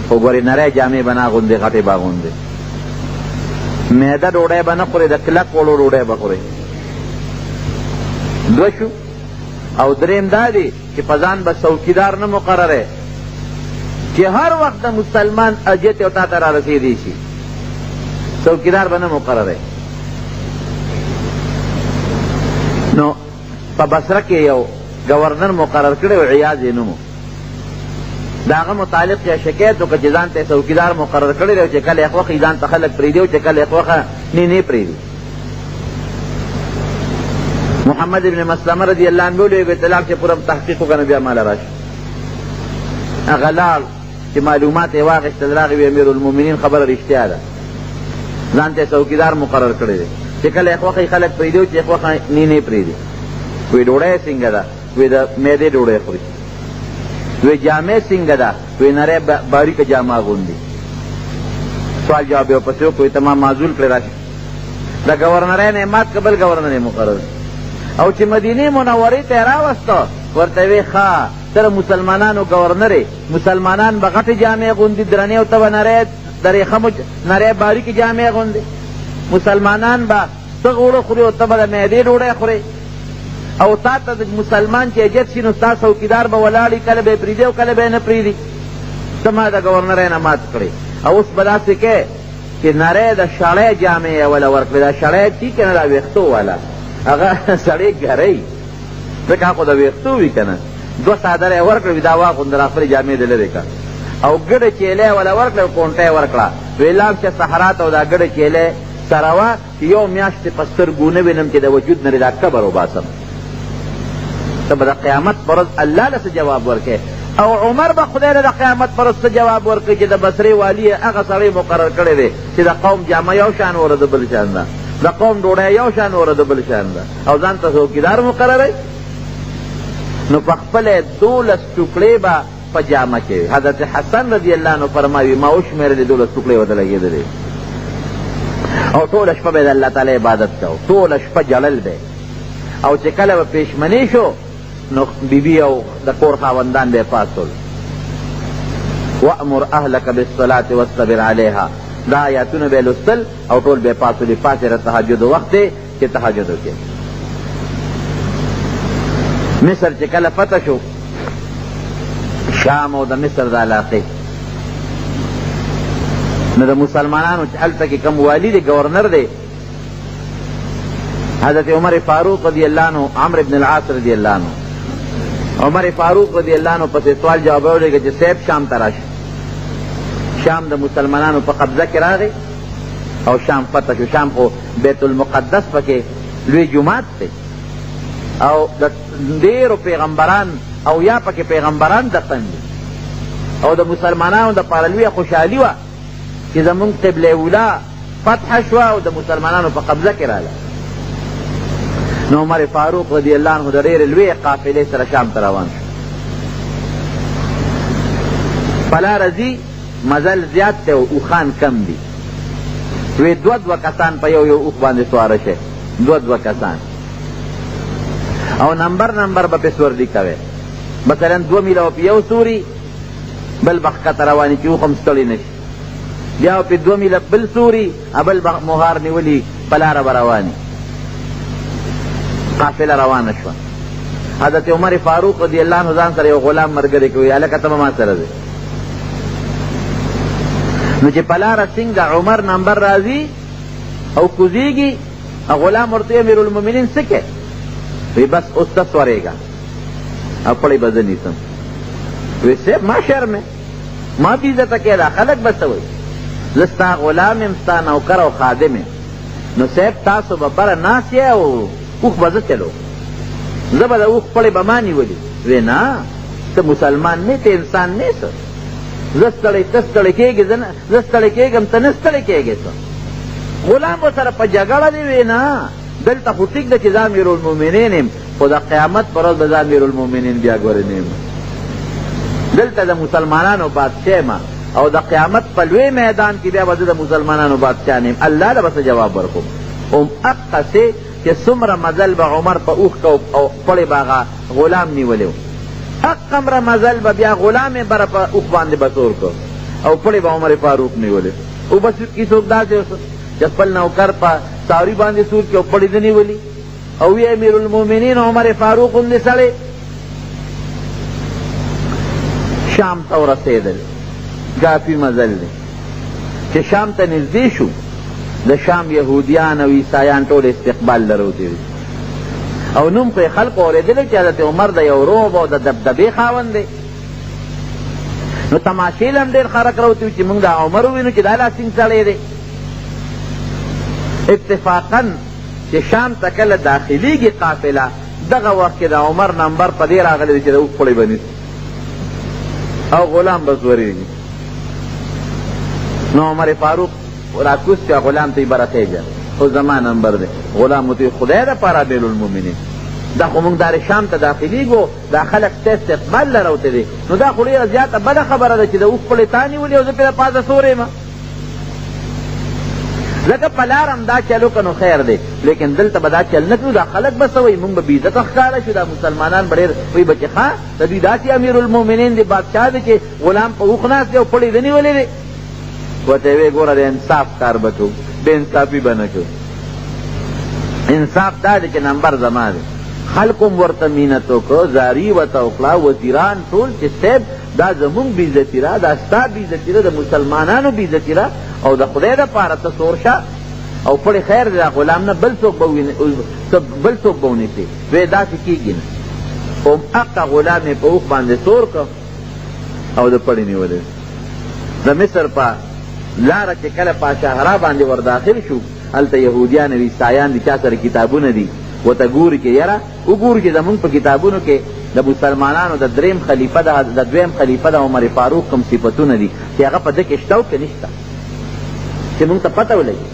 خو ګورې نری جامې به نه اغوندې غټې به اغوندې، معده ډوډۍ به نه خورې د کلک وړو ډوډۍ به خورې. دوه شو. او دریم دا دی چې په ځان به څوکیدار نه مقرره چې هر وخت د مسلمان اجت او تا ته را رسېدی شي، څوکیدار به نه مقرره. نو په بصره کې یو گورنر مقرر کړی و، عیاض یې نوم و، د هغه متعلق یا شکایت وکړه چې ځان ته څوکیدار مقرر کړی دی چې کله یې خوښ ځان ته خلک پرېږدي او چې کله یې خوښه نه پرېږدي. محمد ابن مسلمه رضی اللہ عنہ بولو بیت اللہ چې پورا تحقیق وکنه بیا مال راشي هغه لاړ چې معلومات یې واخیستل راغی وی امیر المؤمنین خبره رښتیا ده ځان ته څوکیدار مقرر کړی دی چې کله یې خوښي خلک پرېږدي او چې یې خوښه نه پرېږدي وی ډوډۍ څنګه ده وی د معدې ډوډۍ خوري وی جامې څنګه ده وی نری باریکه جامه اغوندي سوال جواب یې ورپسې وکړو ته ما معزول کړی راشي د ګورنرۍ نه یې مات که بل ګورنر یې مقرر او چې مدینې منورې ته یې راوسته ورته وی ښه ته مسلمانانو ګورنر مسلمانان به غټې جامې اغوندي درنې او ته به نری باریکې جامې اغوندي مسلمانان به څه غوړه خوري او ته به د معدې ډوډۍ خوري او تا ته د مسلمان چې اجت شي نو ستا څوکیدار به ولاړي کله به یې پرېږدي او کله به یې نه پرېږدي ته ما د ګورنرۍ نه مات کړې او اوس به داسې کې چې نری د شړۍ جامې یې وله ورکړې دا شړۍ چې که نه دا ویښتو والا هغه سړی ګرۍ ځکه خو د ویښتو وي که نه دوه څادره یې ورکړې دا واغونده را خپلې جامې دې لرې کړه او ګډه چیلۍ یې وله ورکړه او کونټه یې ورکړه وی لاړ شه صحرا ته او دا ګډه چیلۍ سره وه چې یو میاشت په سترګو نه وینم چې د وجود نه دا کبر وباسم ته به د قیامت په ورځ الله له څه جواب ورکړې او عمر به خدای له د قیامت په ورځ څه جواب ورکړي چې د بصرې والي یې هغه سړی مقرر کړی دی چې د قوم جامه یو شان وره د بل شان ده د قوم ډوډۍ یو شان وره د بل شان ده او ځان ته څوکیدار مقرروي نو په خپله 12 ټوکړې به په جامه کې حضرت حسن رضی الله عنه فرمایي ما وشمېرلې 12 ټوکړې ورته لګېدلې او ټوله شپه به د الله تعالی عبادت کو ټوله شپه جړل دی او چې کله به پېشمني شو نو بیبي او د کور خاوندان به یې پاڅول وامر اهلک بالصلاة واصطبر علیها دا آیاتونه به یې لوستل او ټول به یې پاڅولي پاڅېږه تهجد وخت دی چې تهجد وکړي مصر چې کله فتح شو شام او د مصر د علاقې نو د مسلمانانو چې هلته کې کوم والي دی ګورنر دی حضرت عمر فاروق رضی اللہ عنہ عمر بن العاص رضی اللہ عنہ عمر فاروق رضی اللہ عنہ پسې سوال جواب ولیکه چې صاحب شام ته راشه شام د مسلمانانو په قبضه کې راغی او شام فتح شو شام خو بیت المقدس پکې لوی جومات دی او د ډېرو پیغمبران او یا پکې پیغمبران دفن دي او د مسلمانانو دپاره لویه خوشحالي وه چې زمونږ قبله اولا فتح شوه او د مسلمانانو په قبضه کې راغله نو عمر فاروق رضی اللہ عنہ د ډېرې لویې قافلې سره شام ته روان شو په لاره ځي مزل زیات دی او اوښان کم دي وی 2 کسان په یو اوښ باندې سواره شي 2 کسان او نمبر به پې سوردي کوي مثلا 2 میله په یو سوري بل به ښکته رواني چې اوښ هم ستړي نه شي بیا په 2 میله بل سوري بل به مهار نیولي په لاره به رواني قافله روانه شوه حضرت عمر فاروق رضی اللہ عنہ ځان سره یو غلام ملګری کوي هلکه ته به ما سره دی نو چې په لاره څنګه عمر نمبر راځي او کوزیږي غلام ورته امیر المؤمنین څه کوي وی بس اوس ته سورېږه او پړی به زه نیسم وی صاحب ما شرمې ما بېعزته کې دا خلک به څه وایي زه ستا غلام یم ستا نوکر او خادم یم نو صاحب تاسو به بره ناست یې او اوښ به زه چلو زه به د اوښ پړی به ما نیولي وی نه ته مسلمان نه ته انسان نه څه زه ستړی ته ستړی کېږې زه ستړی کېږم ته نه ستړی کېږې څه غلام ورسره په جګړه دی وی نه دلته خو ټیک ده چې زه امیر المؤمنین یم خو د قیامت پر ورځ به زه امیر المؤمنین بیا ګورې نه یم دلته د مسلمانانو بادشاه یم او د قیامت په لوی میدان کې بیا به زه د مسلمانانو بادشاه نه یم الله له به څه جواب ورکوم هغسې چې څومره مزل به عمر په اوښ کو او پړی به هغه غلام نیولی و هغومره مزل به بیا غلام یې بره په اوښ باندې به سور کو او پړی به عمر فاروق نیولی او بس کې څوک داسې چې خپل نوکر په ساوري باندې سور کړي او پړی ده نیولي او وی امیر المؤمنین عمر فاروق غوندې سړی شام ته ورسېدل کافي مزل دی چې شام ته نږدې شو د شام یهودیان او عیسایان ټول استقبال لروتی دي او نوم خو یې خلقو اورېدلی چې حضرت عمر د یو روب او د دبدبې خاوند دی نو تماشې له هم ډېر خلک راوتي چې موږ دا عمر ووینو چې دا لاسین سړی دی اتفاقا چې شام ته کله داخلیږي قافله دغه وخت کې د عمر نمبر په دې راغلی دی چې د اوښ پړی به نیسي او غلام به زورېږي. نو عمر فاروق راکوز که غلام ته یې بره خېږه خو زما نمبر دی. غلام ورته خدای دپاره امیر المؤمنین دا خو مونږ دار شام ته داخلیږو دا خلک ستا استقبال لره ورته دی. نو دا خو ډېره زیاته بده خبره ده چې د اوښ پړی تا نیولي او زه پرې د پاسه سور یم. ځکه په لار هم دا چل وکړه نو خیر دی، لیکن دلته به دا چل نه کړو. دا خلک به څه وایي مونږ به بېعزته ښکاره شو. دا مسلمانان به ډېر وایي به چې ښه د دوی داسې امیر المؤمنین دی بادشاه دی چې غلام په اوښ ناست دی او پړی ده نیولی دی. ورته یې ویې ګوره د انصاف کار به کوو، بې انصافي به نه کوو. انصاف دا دی چې نمبر زما دی. خلکو هم ورته مینت وکړه، زاري ورته وکړه، وزیران ټول چې صاحب دا زمونږ بېعزتي ده، دا ستا بېعزتي ده، د مسلمانانو بېعزتي ده او د خدای دپاره ته سور شه او پړی خیر دی دا غلام نه بل څوک به ونیسي. وی داسې کېږي نه. هغه غلام یې په اوښ باندې سور کړ او د پړی نیولی. د مصر په لاره چې کله پاشاهرا باندې ور داخل شو هلته یهودیان او عیسایان دي چا سره کتابونه دي ورته ګوري چې یاره وګورو چې زمونږ په کتابونو کې د مسلمانانو د دریم خلیفه د دویم خلیفه د عمر فاروق کوم صفتونه دي چې هغه په ده کې شته او که نشته چې مونږ ته پته ولګي.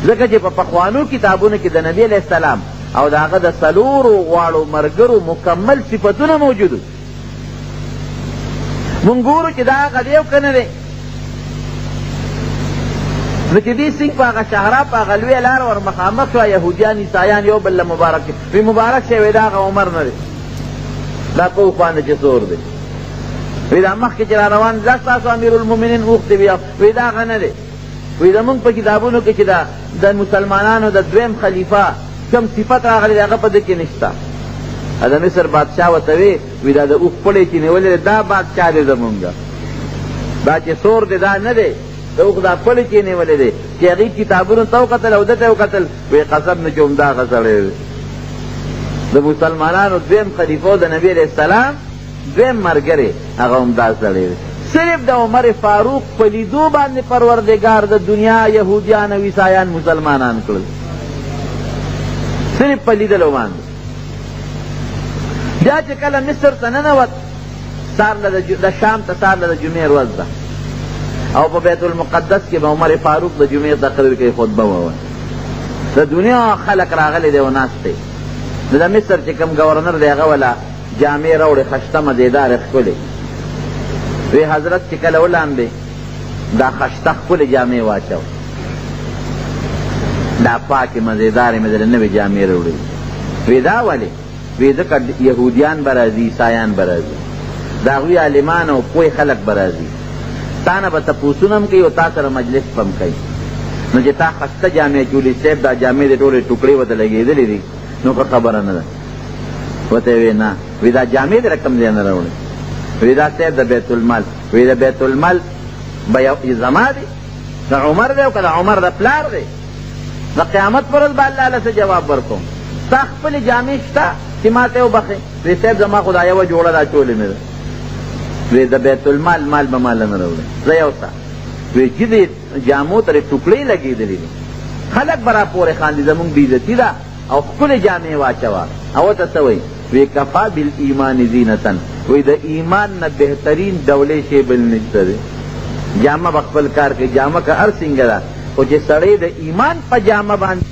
ځکه چې په پخوانو کتابونو کې د نبي علیه السلام او د هغه د څلورو غواړو ملګرو مکمل صفتونه موجود دي. مونږ ګورو چې دا هغه دی او که نه دی. نو چې دې سنګ په هغه شهرا په هغه لویه لاره ور مخامخ شوه یهودیان عیسایان یو بل له مبارک وی مبارک شی وی دا هغه عمر نه دی، دا په اوښ باندې چې زور دی. وی دا مخکې چې را روان دا ستاسو امیر المؤمنین اوښ دی وی دا هغه نه دی. وی زمونږ په کتابونو کې چې د مسلمانانو د دویم خلیفه کوم صفت راغلی دی هغه په ده کې نشته. د مصر بادشاه ورته وی دا د اوښ پړی چې نیولی دی دا بادشاه دی زمونږ، دا چې سور دی دا نه دی، د اوښ دا پړی چې نیولی دی چې هغې کتابونو ته وکتل او ده ته وکتل وی قسم نه چې همدغه سړی دی. د مسلمانانو دویم خلیفه د نبي علیه السلام دویم ملګری هغه همدا سړی دی. صرف د عمر فاروق په لیدو باندې پروردګار د دنیا یهودیان او عیسایان مسلمانان کړل، صرف په لیدلو باندې. بیا چې کله مصر ته ننوت د شام ته سهار له د جمعې ورځ ده او په بیت المقدس کې به عمر فاروق د جمعې تقریر کوي، خطبه ووایي. د دنیا خلق راغلی دی او ناست دی. د مصر چې کوم گورنر دی هغه وله جامې راوړې خشته مزېدارې ښکلې. وی حضرت چې کله ولامبې دا خشته ښکلې جامې واچو، دا پاکې مزېدارې مې درې نوې جامې راوړې. وی دا ولې؟ وی ځکه یهودیان به راځي، عیسایان به راځي، د هغوی عالمان او پوه خلک به راځي، تا نه به تپوسونه هم کوي او تا سره مجلس به هم کوي. نو چې تا خسته جامې چولي صاحب دا جامې د ټولې ټوکړې ورته لګېدلې دي نو که خبره نه ده. ورته وی نه، وی دا جامې د رقم ځای نه راوړې. وی دا صاحب د بیت المال، وی د بیت المال به زما دی، د عمر دی او که د عمر د پلار دی. د قیامت پر ورځ به الله له څه جواب ورکوم. ستا خپلې جامې شته چې ما ته وبخې؟ وی صاحب زما خو دا یوه جوړه دا چولې مې ده. وی د بیت المال مال به ماله نه راوړې، زه یو څه. وی چې دې جامو ترې ټوکړې لګېدلې دي، خلک به را پورې خاندي زمونږ بېعزتي ده او ښکلې جامې واچوه. او ورته څه وایي؟ وی کفا بالایمان زینتن، وی د ایمان نه بهترین ډولې شی بل نشته دی. جامه به خپل کار کوي، جامه که هر څنګه ده خو چې سړی د ایمان په جامه باندې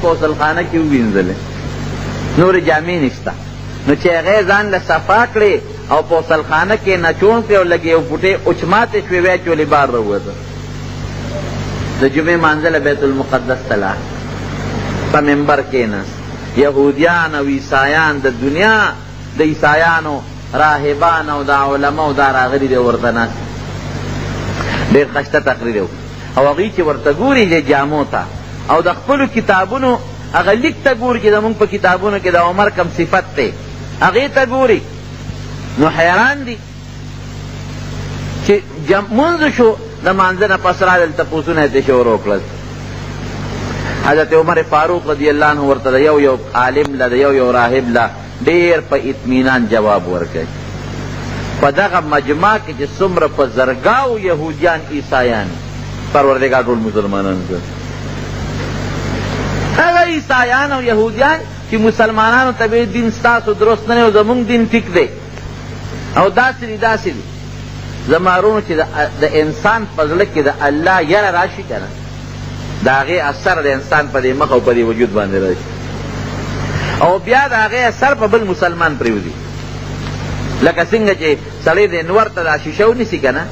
په غسلخانه کې ووینځلې نورې جامې نشته. نو چې هغې ځان له صفا کړې او په غسلخانه کې نچوڼ کړې او لږې یو فوټې اوچماتې شوې وی چولې بار راووته. د جمعې مانځه له بیت المقدس ته لاړ، په منبر کېناست. یهودیان او عیسایان د دنیا د عیسایانو راهبان او د علماو دا راغلي دی ورته ناست. ډېر ښایسته تقریر و او هغوی چې ورته ګوري د جامو ته او د خپلو کتابونو هغه لیک ته ګوري چې زمونږ په کتابونو کې د عمر کم صفت دی هغې ته ګوري نو حیران دي. چې مونځ شو د مانځه نه پس راغلل تپوسونه یې ترې شروع کړل. حضرت عمر فاروق رضی الله عنه ورته د یو عالم له د یو راهب له ډېر په اطمینان جواب ورکوي. په دغه مجمع کې چې څومره په زرګاو یهودیان عیسایان پروردګار ټول مسلمانان کړ. هغه عیسایان او یهودیان چې مسلمانانو ته به دین ستاسو درست نه او زمونږ دین ټیک دی او داسې دي داسې دي. زما وروڼو چې د انسان په زړه کې د الله یره راشي که نه د هغې اثر د انسان په دې مخ او په دې وجود باندې راشي او بیا د هغې اثر په بل مسلمان پرېوځي. لکه څنګه چې سړی د انور ته دا شیشه ونیسي که نه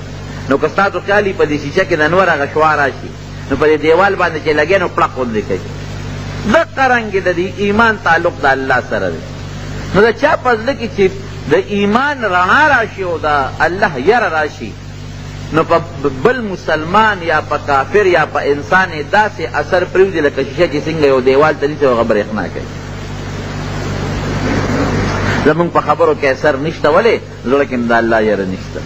نو که ستاسو خیال وي په دې شیشه کې د انور هغه شعا راشي نو په دې دیوال باندې چې لګی نو پړق غوندې کوي. دقه رنګې د دې ایمان تعلق د الله سره دی. نو د چا په زړه کې چې د ایمان رڼا راشي او د الله یره راشي نو په بل مسلمان یا په کافر یا په انسان داسې اثر پرېوځي لکه شیشه چې څنګه یو دیوال ته نیسي هغه برېښنا کوي. زمونږ په خبرو کې اثر نشته. ولې؟ زړه کې د الله یره نشته.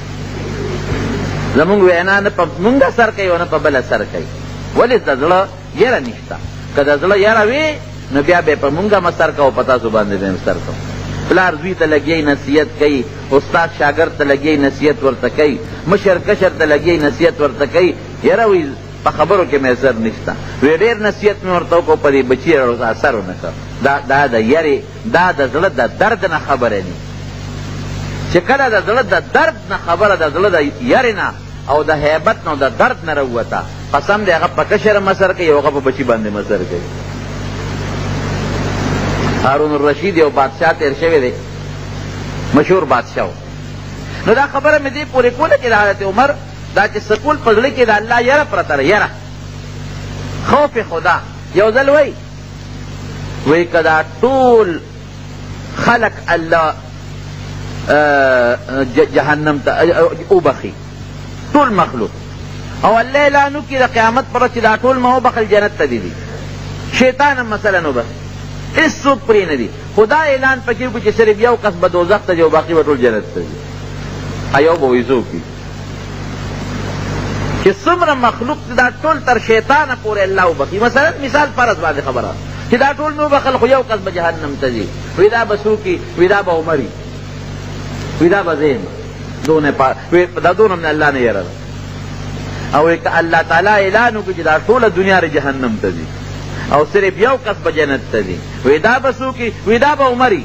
زمونږ وینا نه په مونږ اثر کوي او نه په بل اثر کوي. ولې؟ د زړه یره نشته. که د زړه یره وي نو بیا به په مونږ هم اثر کوو په تاسو باندې به هم اثر کوو. پلار زوی ته لګیای نصیحت کوي، استاد شاګرد ته لګیای نصیحت ورته کوي، مشر کشر ته لګیای نصیحت ورته کوي. یره وی په خبرو کې مې اثر نشته. وی ډېر نصیحت مې ورته وکړو په دې بچي اثر ونه کړ. دا د یرې دا د زړه د درد نه خبره نه چې کله د زړه د درد نه خبره د زړه د یرې نه او د هیبت نه او د درد نه راووته قسم دی هغه په کشر مسر کوي او هغه په بچي باندې مسر کوي. هارون الرشید یو بادشاه تیر شوی دی، مشهور بادشاه و. نو دا خبره مې دې پورې کوله چې د حضرت عمر دا چې سکول په زړه کې د الله یره پرته ده، یره خوف خدا. یو ځل وی که دا ټول خلق الله جهنم ته وبخي ټول مخلوق او الله اعلان وکړي د قیامت پر ورځ چې دا ټول ما وبخل جنت ته دي. شیطان هم مثلا وبخي هېڅوک پرې نه دي. خدا اعلان پکې وکړي چې صرف یو کس به دوزخ ته ځي او باقي به ټول جنت ته ځي. یو به وایي څوک وي چې څومره مخلوق دا ټول تر شیطانه پورې الله وبخي. مثلا مثال فرض باندې خبره چې دا ټول مې وبخل خو یو کس به جهنم ته ځي. وی دا به څوک وي؟ وی دا به عمر وي، وی دا به زه یم. دا دونه من الله نه یره ده. او که الله تعالی اعلان وکړي چې دا ټوله دنیا د جهنم ته ځي او صرف یو کس به جنت ته ځي، وی دا به څوک وي؟ وی دا به عمر وي.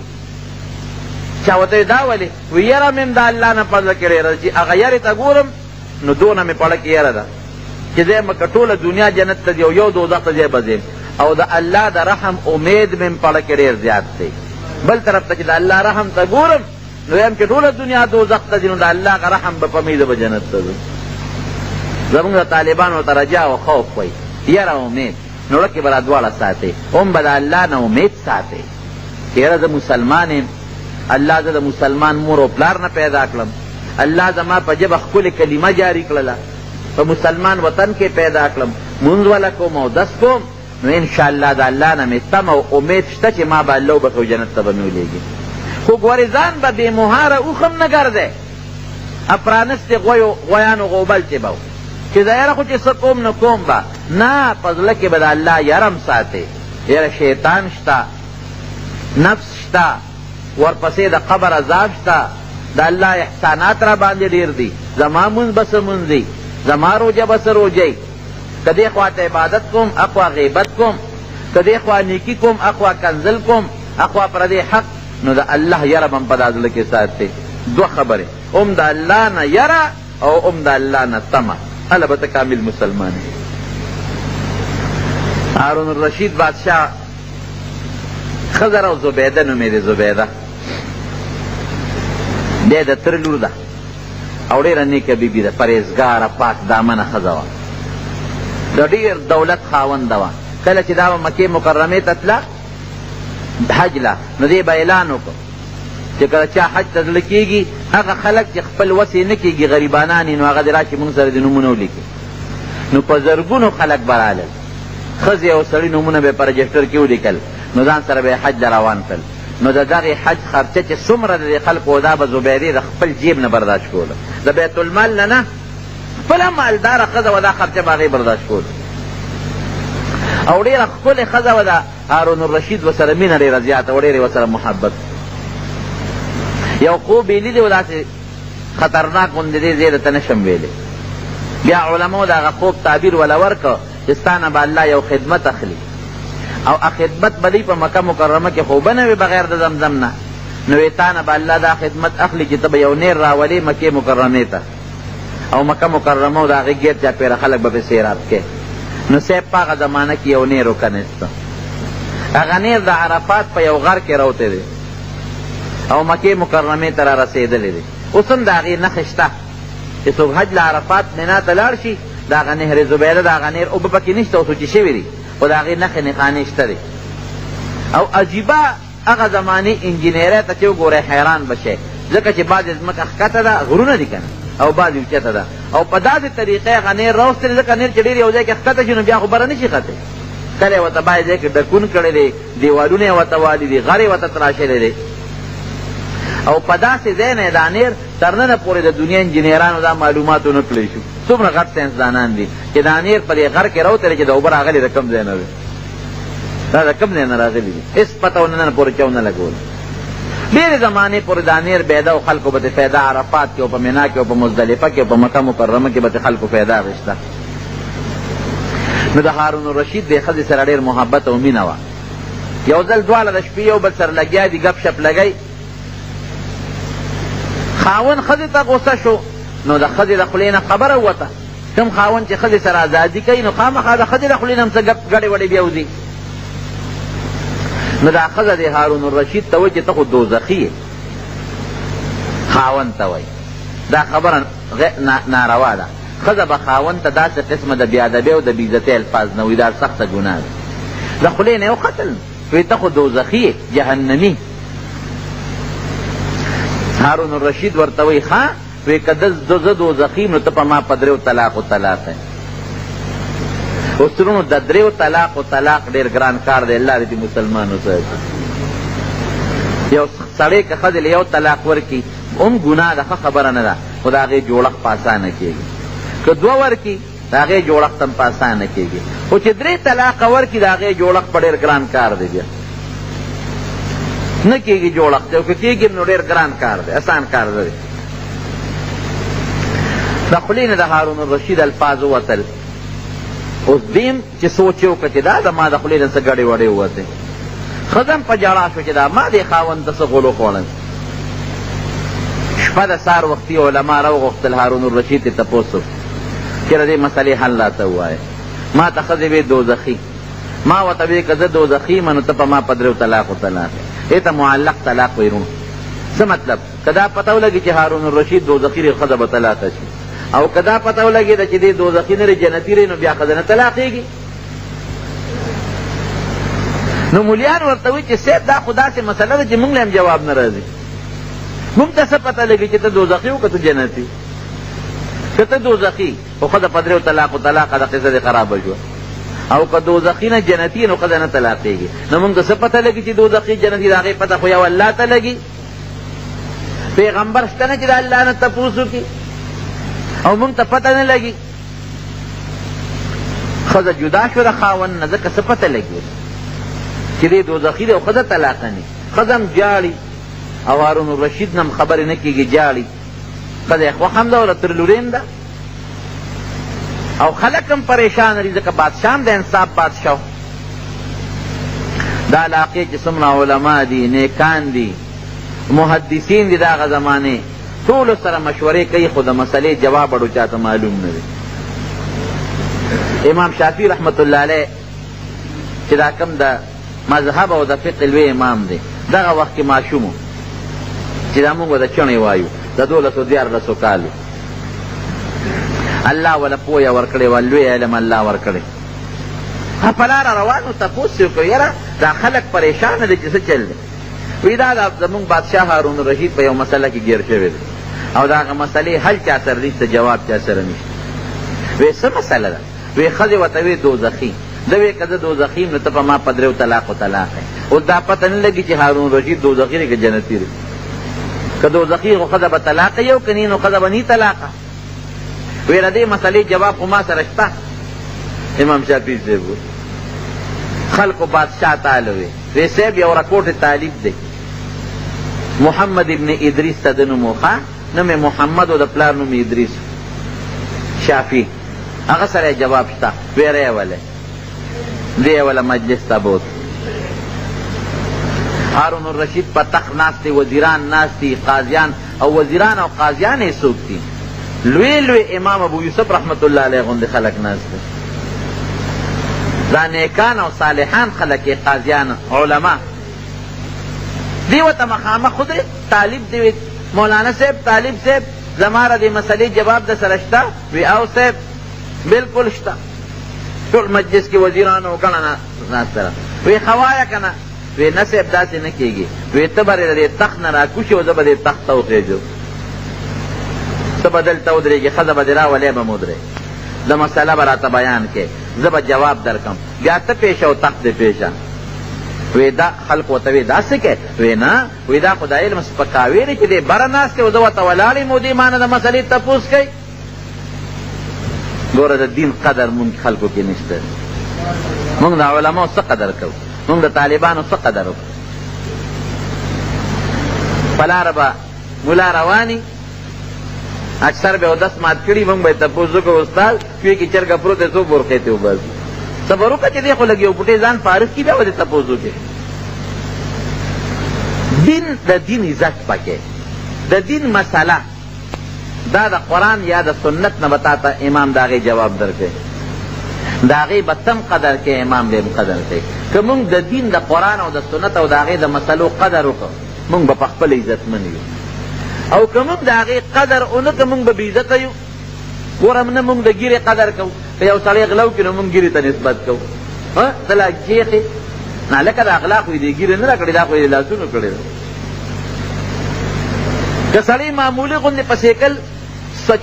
چا ورته دا ولې؟ وی یره مې د الله نه په زړه کې ډېره ده چې هغه یرې ته ګورم نو دونه مې په زړه کې یره ده چې زه که ټوله دنیا جنت ته ځي او یو دوزخ ته ځی به ځم. او د الله د رحم امید مې په زړه کې ډېر زیات دی. بل طرف ته چې د الله رحم ته ګورم نو یم چې ټوله دنیا دوزخ ته ځي نو د الله هغه رحم به په مې زه به جنت ته ځم. زمونږ د طالبانو ته رجا او خوف وایي، یره امید. نو ړکې به را دواړه ساتې، هم به د الله نه امید ساتې چې یاره زه مسلمان یم، الله زه د مسلمان مور او پلار نه پیدا کړم، الله زما په ژبه ښکلې کلمه جاري کړله، په مسلمان وطن کې پیدا کړم، مونځ وله کوم او دس کوم. نو انشاءالله د الله نه مې تمه او امید شته چې ما به الله وبخي او جنت ته به مې ولیږي. خو ګورې ځان به بې مهاره اوښ هم نه ګرځی، پرانستې غویانو غوبل چې به چې د یاره خو چې څه کوم نه کوم به نه، په زړه کې به د الله یرم ساتې. یاره شیطان شته، نفس شته، ورپسې د قبر عذاب شته، د الله احسانات را باندې ډېر دي. زما مونځ به څه مونځ دی، زما روجه به څه روجی، که دې خوا ته عبادت کوم اخوا غیبت کوم، که دې خوا نیکي کوم اخوا کنزل کوم، اخوا پردې حق. نو د الله یره به هم په دا زړه کې ساتې. دوه خبرې، هم د الله نه یره او هم د الله نه تمه. هله به ته کامل مسلمان یې. هارون الرشید بادشاه ښځه او زبیده نومې دی. زبیده دی د تره لور ده او ډېره نیکه بیبي ده، پرهېزګاره پاک دامنه ښځه وه، د ډېر دولت خاونده وه. کله چې دا به مکې مکرمې ته تله حج له، نو دې به اعلان وکړو چې کله چا حج ته زړه کېږي هغه خلک چې خپل وس یې نه کېږي غریبانان یې، نو هغه دې راشي مونږ سره د نومونه ولیکي. نو په زرګونو خلک به رالل، ښځې او سړي نومونه به یې په رجسټر کې ولیکل، نو ځان سره به یې حج ته روان کړل. نو د دغې حج خرچه چې څومره د دې خلکو دا به زبیدې د خپل جیب نه برداشت کوله، د بیت المال نه نه، خپله مالداره ښځه وه دا خرچه به هغې برداشت کوله. او ډېره ښکلې ښځه وه د هارون الرشید ورسره مینه ډېره زیاته وه، ډېرې ورسره محبت. یو خوب یې لیدی و داسې خطرناک غوندې دې ځای ته نشم ویلی. بیا علماو د هغه خوب تعبیر وله ورکړه چې ستا نه به الله یو خدمت اخلي او خدمت به دی په مکه مکرمه کې خو به نه وي بغیر د زمزم نه، نو وی تا نه به الله دا خدمت اخلي چې ته به یو نیر راولې مکې مکرمې ته او مکه مکرمه او د هغې ګیر چاپېره خلک به پې سیراب کې. نو صاحب په هغه زمانه کې یو نیر وکنسته. هغه نیر د عرفات په یو غر کې راوتی دی او مکې مکرمې ته را رسېدلی دی. اوس هم د هغې نښې شته چې څوک حج له عرفات منا ته لاړ شي د هغه نهر زبیده د هغه نیر اوبه پکې نشته، اوس وچې شوي دي خو د هغې نښې نښانې شته دي. او عجیبه هغه زمانې انجینیرۍ ته چې وګورئ حیران به شئ، ځکه چې بعضې ځمکه ښکته ده غرونه دي که نه او بعضې اوچته ده او په داسې طریقې هغه نیر راوستلې ځکه نیر چې ډېر یو ځای کې ښکته شي نو بیا خو بره نه شي ختلی. کله یې ورته بعضې ځای کې ډکون کړی دی، دیوالونه یې ورته والي دي، غر یې ورته تراشلی دی او په داسې ځای نه دا نیر تر ننه پورې د دنیا انجینیرانو دا معلومات ونه کړی شو. څومره غټ ساینسدانان دي چې دا نیر په دې غر کې راوتلی چې د اوبه راغلي د کوم ځای نه دی، دا د کوم ځای نه راغلي دي، هېڅ پته ونه نن پورې چا ونه لګوله. ډېرې زمانې پورې دا نیر بیده او خلکو به ترې فایده عرفات کې او په منا کې او په مزدلفه کې او په مکه مکرمه کې به ترې خلکو فایده اخېسته. نو د هارون الرشید دې ښځې سره ډېر محبت او مینه وه. یو ځل دواړه د شپې یو بل سره لګیا دي ګپ شپ لګی. خاوند ښځې ته غوسه شو نو د ښځې د خولې نه خبره ووته. کوم خاوند چې ښځې سره ازادي کوي نو خامخا د ښځې د خولې نه هم څه ګډې وډې بیا وځي. نو دا ښځه د هارون الرشید ته وایي چې ته خو دوزخي یې، خاوند ته وایي. دا خبره ناروا ده. ښځه به خاوند ته داسې قسمه د بېادبۍ او د بېعزتۍ الفاظ نه وایي، دا سخته ګناه ده. د خولې نه یې وختل وایي ته خو دوزخي یې، جهنمي. هارون الرشید ورته وایي ښه وایي که زه دوزخي نو ته په ما په دریو طلاق و طلاق یې. اوس ترونو د دریو طلاق و طلاق ډېر ګران کار دی، الله دې مسلمانو سره. یو سړی که ښځې له یو طلاق ورکړي هم ګناه ده، ښه خبره نه ده، خو د هغې جوړښت په اسانه کېږي. که دوه ورکړي د هغې جوړښت هم په اسانه کېږي، خو چې درې طلاقه ورکړي د هغې جوړښت په ډېر ګران کار دی، بیا نه کېږي جوړښت، او که کېږي نو ډېر ګران کار دی، اسان کار دی. د خولې نه د هارون الرشید الفاظ ووتل. اوس دیم چې سوچ یې وکړه چې دا د ما د خولې نه څه ګډې وډې ووتې. ښځه هم په ژړا شوه چې دا ما دې خاوند ته څه غولو خوړل. شپه د سهار وختي علما راوغوښتل هارون الرشید ته تپوس چې د دې مسلې حل راته ووایه. ما ته ښځې وې دوزخي، ما ورته وې که زه دوزخي یم نو ته په ما په دریو طلاق و طلاق یې. دې ته معلق طلاق وایي. څه مطلب؟ که دا پته ولګي چې هارون الرشید دوزخي دی ښځه به طلاقه شي، او که دا پته ولګېده چې دې دوزخي نه دی جنتي دی نو بیا ښځه نه طلاقېږي. نو مولیان ورته وایي چې صاحب دا خو داسې مسله ده چې موږ له هم جواب نه راځي. موږ ته څه پته لګي چې ته دوزخي او که ته جنتي. که ته دوزخي خو ښځه په دریو طلاق و طلاقه د قصه دې خرابه شوه، او که دوزخي نه جنتي نو ښځه نه طلاقېږي. نو موږ ته څه پته لګي چې دوزخي جنتي د هغې پته خو یو الله ته لګي. پیغمبر شته نه چې د الله نه تپوس وکړي او موږ ته پته نه لګي. ښځه جدا شوه د خاوند نه ځکه څه پته لګي چې دې دوزخي دی او ښځه طلاقه نه. ښځه هم جاړي او هارون الرشید نه هم خبرې نه کېږي، جاړي. ښځه یې خوښ هم ده او تر لورین ده او خلک هم پریشان دي ځکه بادشاه هم د انصاف بادشاه. دا علاقې چې څومره علما دي، نیکان دي، محدثین دي د هغه زمانې، ټولو سره مشورې کوي خو د مسلې جواب اړو چاته معلوم نه دی. امام شافعي رحمت الله علیه چې دا کوم د مذهب او د فقه لوی امام دی، دغه وخت کې ماشوم و چې دا موږ د چڼې وایو، د 12 کالو. الله وله پویه ورکړې وه، لوی علم الله ورکړی. په لاره روانو تپوس یې وکړو یاره دا خلک پریشانه دي چې څه چل دی. وی دا زمونږ بادشاه هارون الرشید په یو مسله کې ګیر شوی دی او د هغه مسلې حل چا سره نشته، جواب چا سره نشته. وی څه مسله ده؟ وی ښځې ورته وی دوزخي. ده وی که زه دوزخي یم نو ته په ما په دریو طلاق و طلاق یې. اوس دا پته نه لګي چې هارون الرشید دوزخي دی که جنتي دی. که دوزخي خو ښځه به طلاقه یې او که نه نو ښځه به نی طلاقه. وی د دې مسلې جواب خو ما سره شته. امام شافعي صاحب خلقو بادشاه تعالی وی صاحب یو رپورټ طالب دی محمد ابن ادریس ته د نوم و. نوم محمد او د پلار نوم ادریس شافی. هغه سره جواب شته ویره وله دی ولا مجلس ته بوت. هارون الرشید په تخت ناست، وزیران ناست، قاضیان او وزیران او قاضیان یې څوک دي؟ لوی لوی امام ابو یوسف رحمت الله علیه غوندې خلک ناست دي. دا نیکان او صالحان خلک یې قاضیان علما. دی ورته مخامخ خدای طالب دی مولانا صاحب طالب صاحب زما را دې مسلې جواب د سره شته؟ وی او صاحب بالکل شته. ټول مجلس کې وزیران او ګڼه ناست ده. وی خوایا که نه؟ وی نه صاحب داسې نه کېږي. وی ته به د دې تخت نه راکوشې او زه به دې تخت ته وخېږم، ته به دلته ودرېږې، ښځه به دې راولې به م ودرې، د مسله به راته بیان کې، زه به جواب درکم، بیا ته پیشه او تخت دې پیشه. وی دا خلق ورته وی داسې کې؟ وی نه، وی دا خو د علم سپکاوی دی چې دی بره ناست دی او زه ورته ولاړ یم او دې ما نه د مسلې تپوس کوي. ګوره د دین قدر مونږ خلکو کې نشته. مونږ د علماو څه قدر کوو؟ مونږ د طالبانو څه قدر وکړو؟ په لاره به ملا رواني، اکثر به اودس مات کړي، مونږ به یې تپوس وکړو استاد کوی کې چرګه پروت دی څو بورقې ترې وباسي. صبر وکړه چې دی خو لږ یو بوټی ځان فارغ کړي بیا به دې تپوس وکړي. دین د دین عزت پکې، د دین مسله دا د قرآن یا د سنت نه به تا ته امام د هغې جواب درکوي، د هغې به تم قدر کوي، امام به هم قدر کوي. که مونږ د دین د قرآن او د سنت او د هغې د مسلو قدر وکړو مونږ به په خپله عزتمن یو، او که مونږ د هغې قدر ونه کړو مونږ به بې عزته یو. ګوره نه مونږ د ګیرې قدر کوو، که یو سړی غلا وکړي نو مونږ ګیرې ته نسبت کوو. ته لا شیخ یې نه لکه د اغلا خو یې دې ګیرې نه ده کړې، دا خو یې لاسونو کړې ده. که سړی معمولي غوندې په سیکل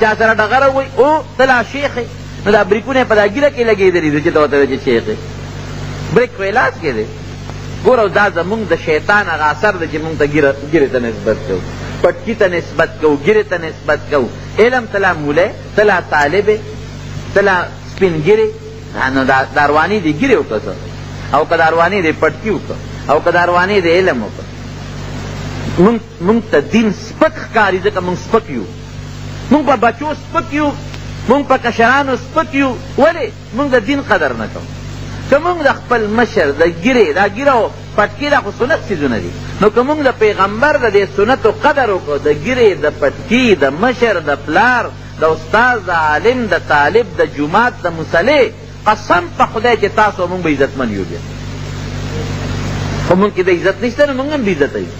چا سره ډغره ووایي او ته لا شیخ یې، نو دا بریکونه یې په دا ګیره کې لګېدلي دي چې ته ورته وایې چې شیخ یې. بریک په لاس کې دی. ګوره دا زمونږ د شیطان هغه اثر دی چې مونږ ته ګیرې ته نسبت کوو، پټکي ته نسبت کوو، ګیرې ته نسبت کوو. علم ته لا مولی، ته لا طالب یې، ته لا سپین ګیرې، نو دا رواني دې ګیرې وکړه، او که دا رواني دې پټکي وکړه، او که دا رواني دې علم وکړه. مونږ ته دین سپک ښکاري ځکه مونږ سپک یو. مونږ په بچو سپک یو، مونږ په کشرانو سپک یو. ولې؟ مونږ د دین قدر نه کوو. که مونږ د خپل مشر د ګیرې، دا ګیره او پټکي دا خو سنت څیزونه دي، نو که مونږ د پیغمبر د دې سنتو قدر وکړو، د ګیرې، د پټکي، د مشر، د پلار، د استاد، د عالم، د طالب، د جومات، د مصلې، قسم په خدای چې تاسو مونږ به عزتمن یو. بیا خو مونږ کې د عزت نشته نو مونږ هم بې عزته یو.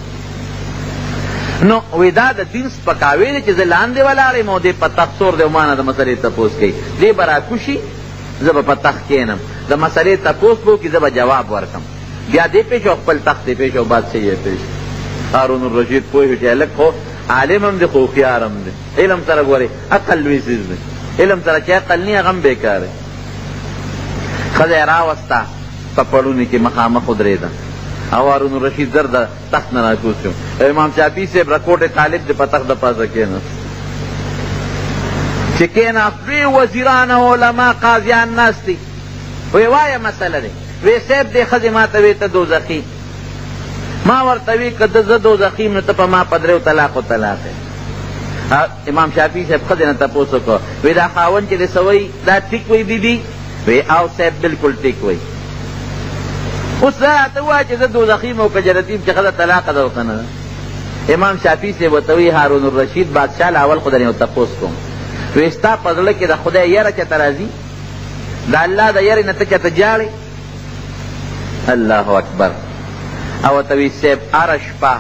نو وی دا د دین سپکاوی دی چې زه لاندې ولاړ یم او دې په تخت سور دی او ما نه د مسلې تپوس کوي. دې به راکوشي، زه به په تخت کښېنم، د مسلې تپوس به وکړي، زه به جواب ورکړم، بیا دې پېښ او خپل تخت دې پېښ او بادشاهي یې پېښ. هارون الرشید پوه شو چې هلک خو عالم هم دی خو هوښیار هم دی. علم سره ګورې عقل لوی څیز دی، علم سره چې عقل نه هغه هم بېکار دی. ښځه یې راوسته، په پړوني کې مخامخ ودرېده او هارون الرشید زر د تخت نه راکوز شو. امام شافعي صاحب رکوټ طالب د په تخت د پاسه کېناست. چې کېناست لوی وزیران او علما قاضیان ناست دي. وی وایه مسله دی. وی صاحب دې ښځې ما ته وی ته دوزخي. ما ورته وی که زه دوزخي یم نو ته په ما په دریو طلاقو طلاق یې. امام شافعي صاحب ښځې نه تپوس وکړو، وی دا خاوند چې دی څه وایي دا ټیک وایي بیبي؟ وی او صاحب بالکل ټیک وایي. اوس دا راته ووایه چې زه دوزخي یم او که جنتي یم چې ښځه طلاقه ده او که نه ده. امام شافعي صاحب ورته وایي هارون الرشید بادشاه له اول خو درنې یو تپوس کوم، وی ستا په زړه کې د خدای یره چېته راځي؟ د الله د یرې نه ته چېته جاړې؟ الله اکبر. او ورته وی صاحب هره شپه،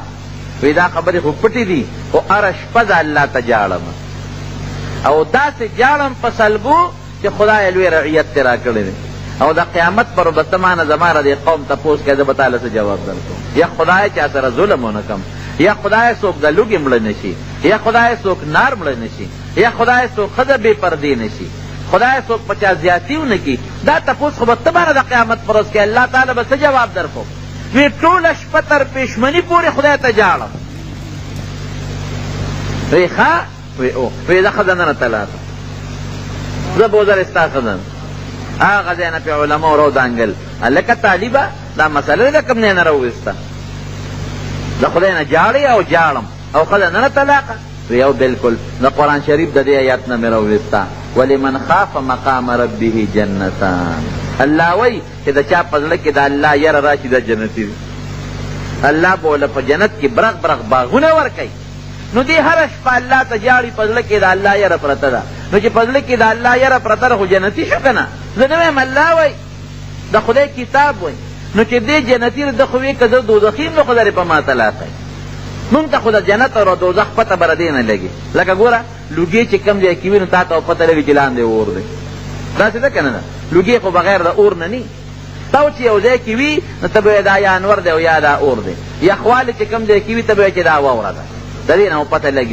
وی دا خبرې خو پټې دي، خو هره شپه زه الله ته جاړم، او داسې جاړم په سلګو چې خدای لوی رعیت ترې راکړی دی، او د قیامت پر ورځ ته ما نه زما د دې قوم تپوس کوي، زه به تاله څه جواب درکړم. یا خدای چا سره ظلم ونه کړم، یا خدای څوک د لوږې مړه نه شي، یا خدای څوک نار مړه نه شي، یا خدای څوک ښځه بې پردې نه شي، خدای څوک په چا زیاتي ونه کړي. دا تپوس خو به ته مانه د قیامت پر ورځ کې الله تعالی به څه جواب درکړو؟ وی ټوله شپه تر پېشمني پورې خدای ته جاړم. وی ښه؟ وی او وی زه ښځه نه طلاقه، زه بوزر ستا ښځه هغه ځای نه پې علماو راودانګل، هلکه طالبه دا مسله ده کوم ځای نه راوویسته؟ د خدای نه جاړې او جاړم او ښځه نه طلاقه. یو بالکل د قرآن شریف د دې آیات نه مې راوویستا ولمن خاف مقام ربه جنتان. الله وایي چې د چا په زړه کې د الله یره راشي دا جنتي وي. الله به له په جنت کې برق برق باغونه ورکوي. نو دې هره شپه الله ته جاړي په زړه کې د الله یره پرته ده. نو چې په زړه کې د الله یره پرته ده خو جنتي شو که نه؟ زه نه وایم الله وایي د خدای کتاب وایي. نو چې دې جنتي ده خو وایي که زه دوزخي یم نو خدای په ما طلاق کوي. مونږ ته خو د جنت او دوزخ پته به ردې نه لګي. لکه ګوره لوګي چې کم ځای کې وي نو تا ته پته لګي چې لاندې اور دی. داسې ده که نه ده؟ لوګي خو بغیر د اور نه نی. تا چې یو ځای کې وي نو ته به دا یا انور دی او یا دا اور دی. یخوالی چې کم ځای کې وي ته به چې دا واوره ده. د دې نه مو پته لګي.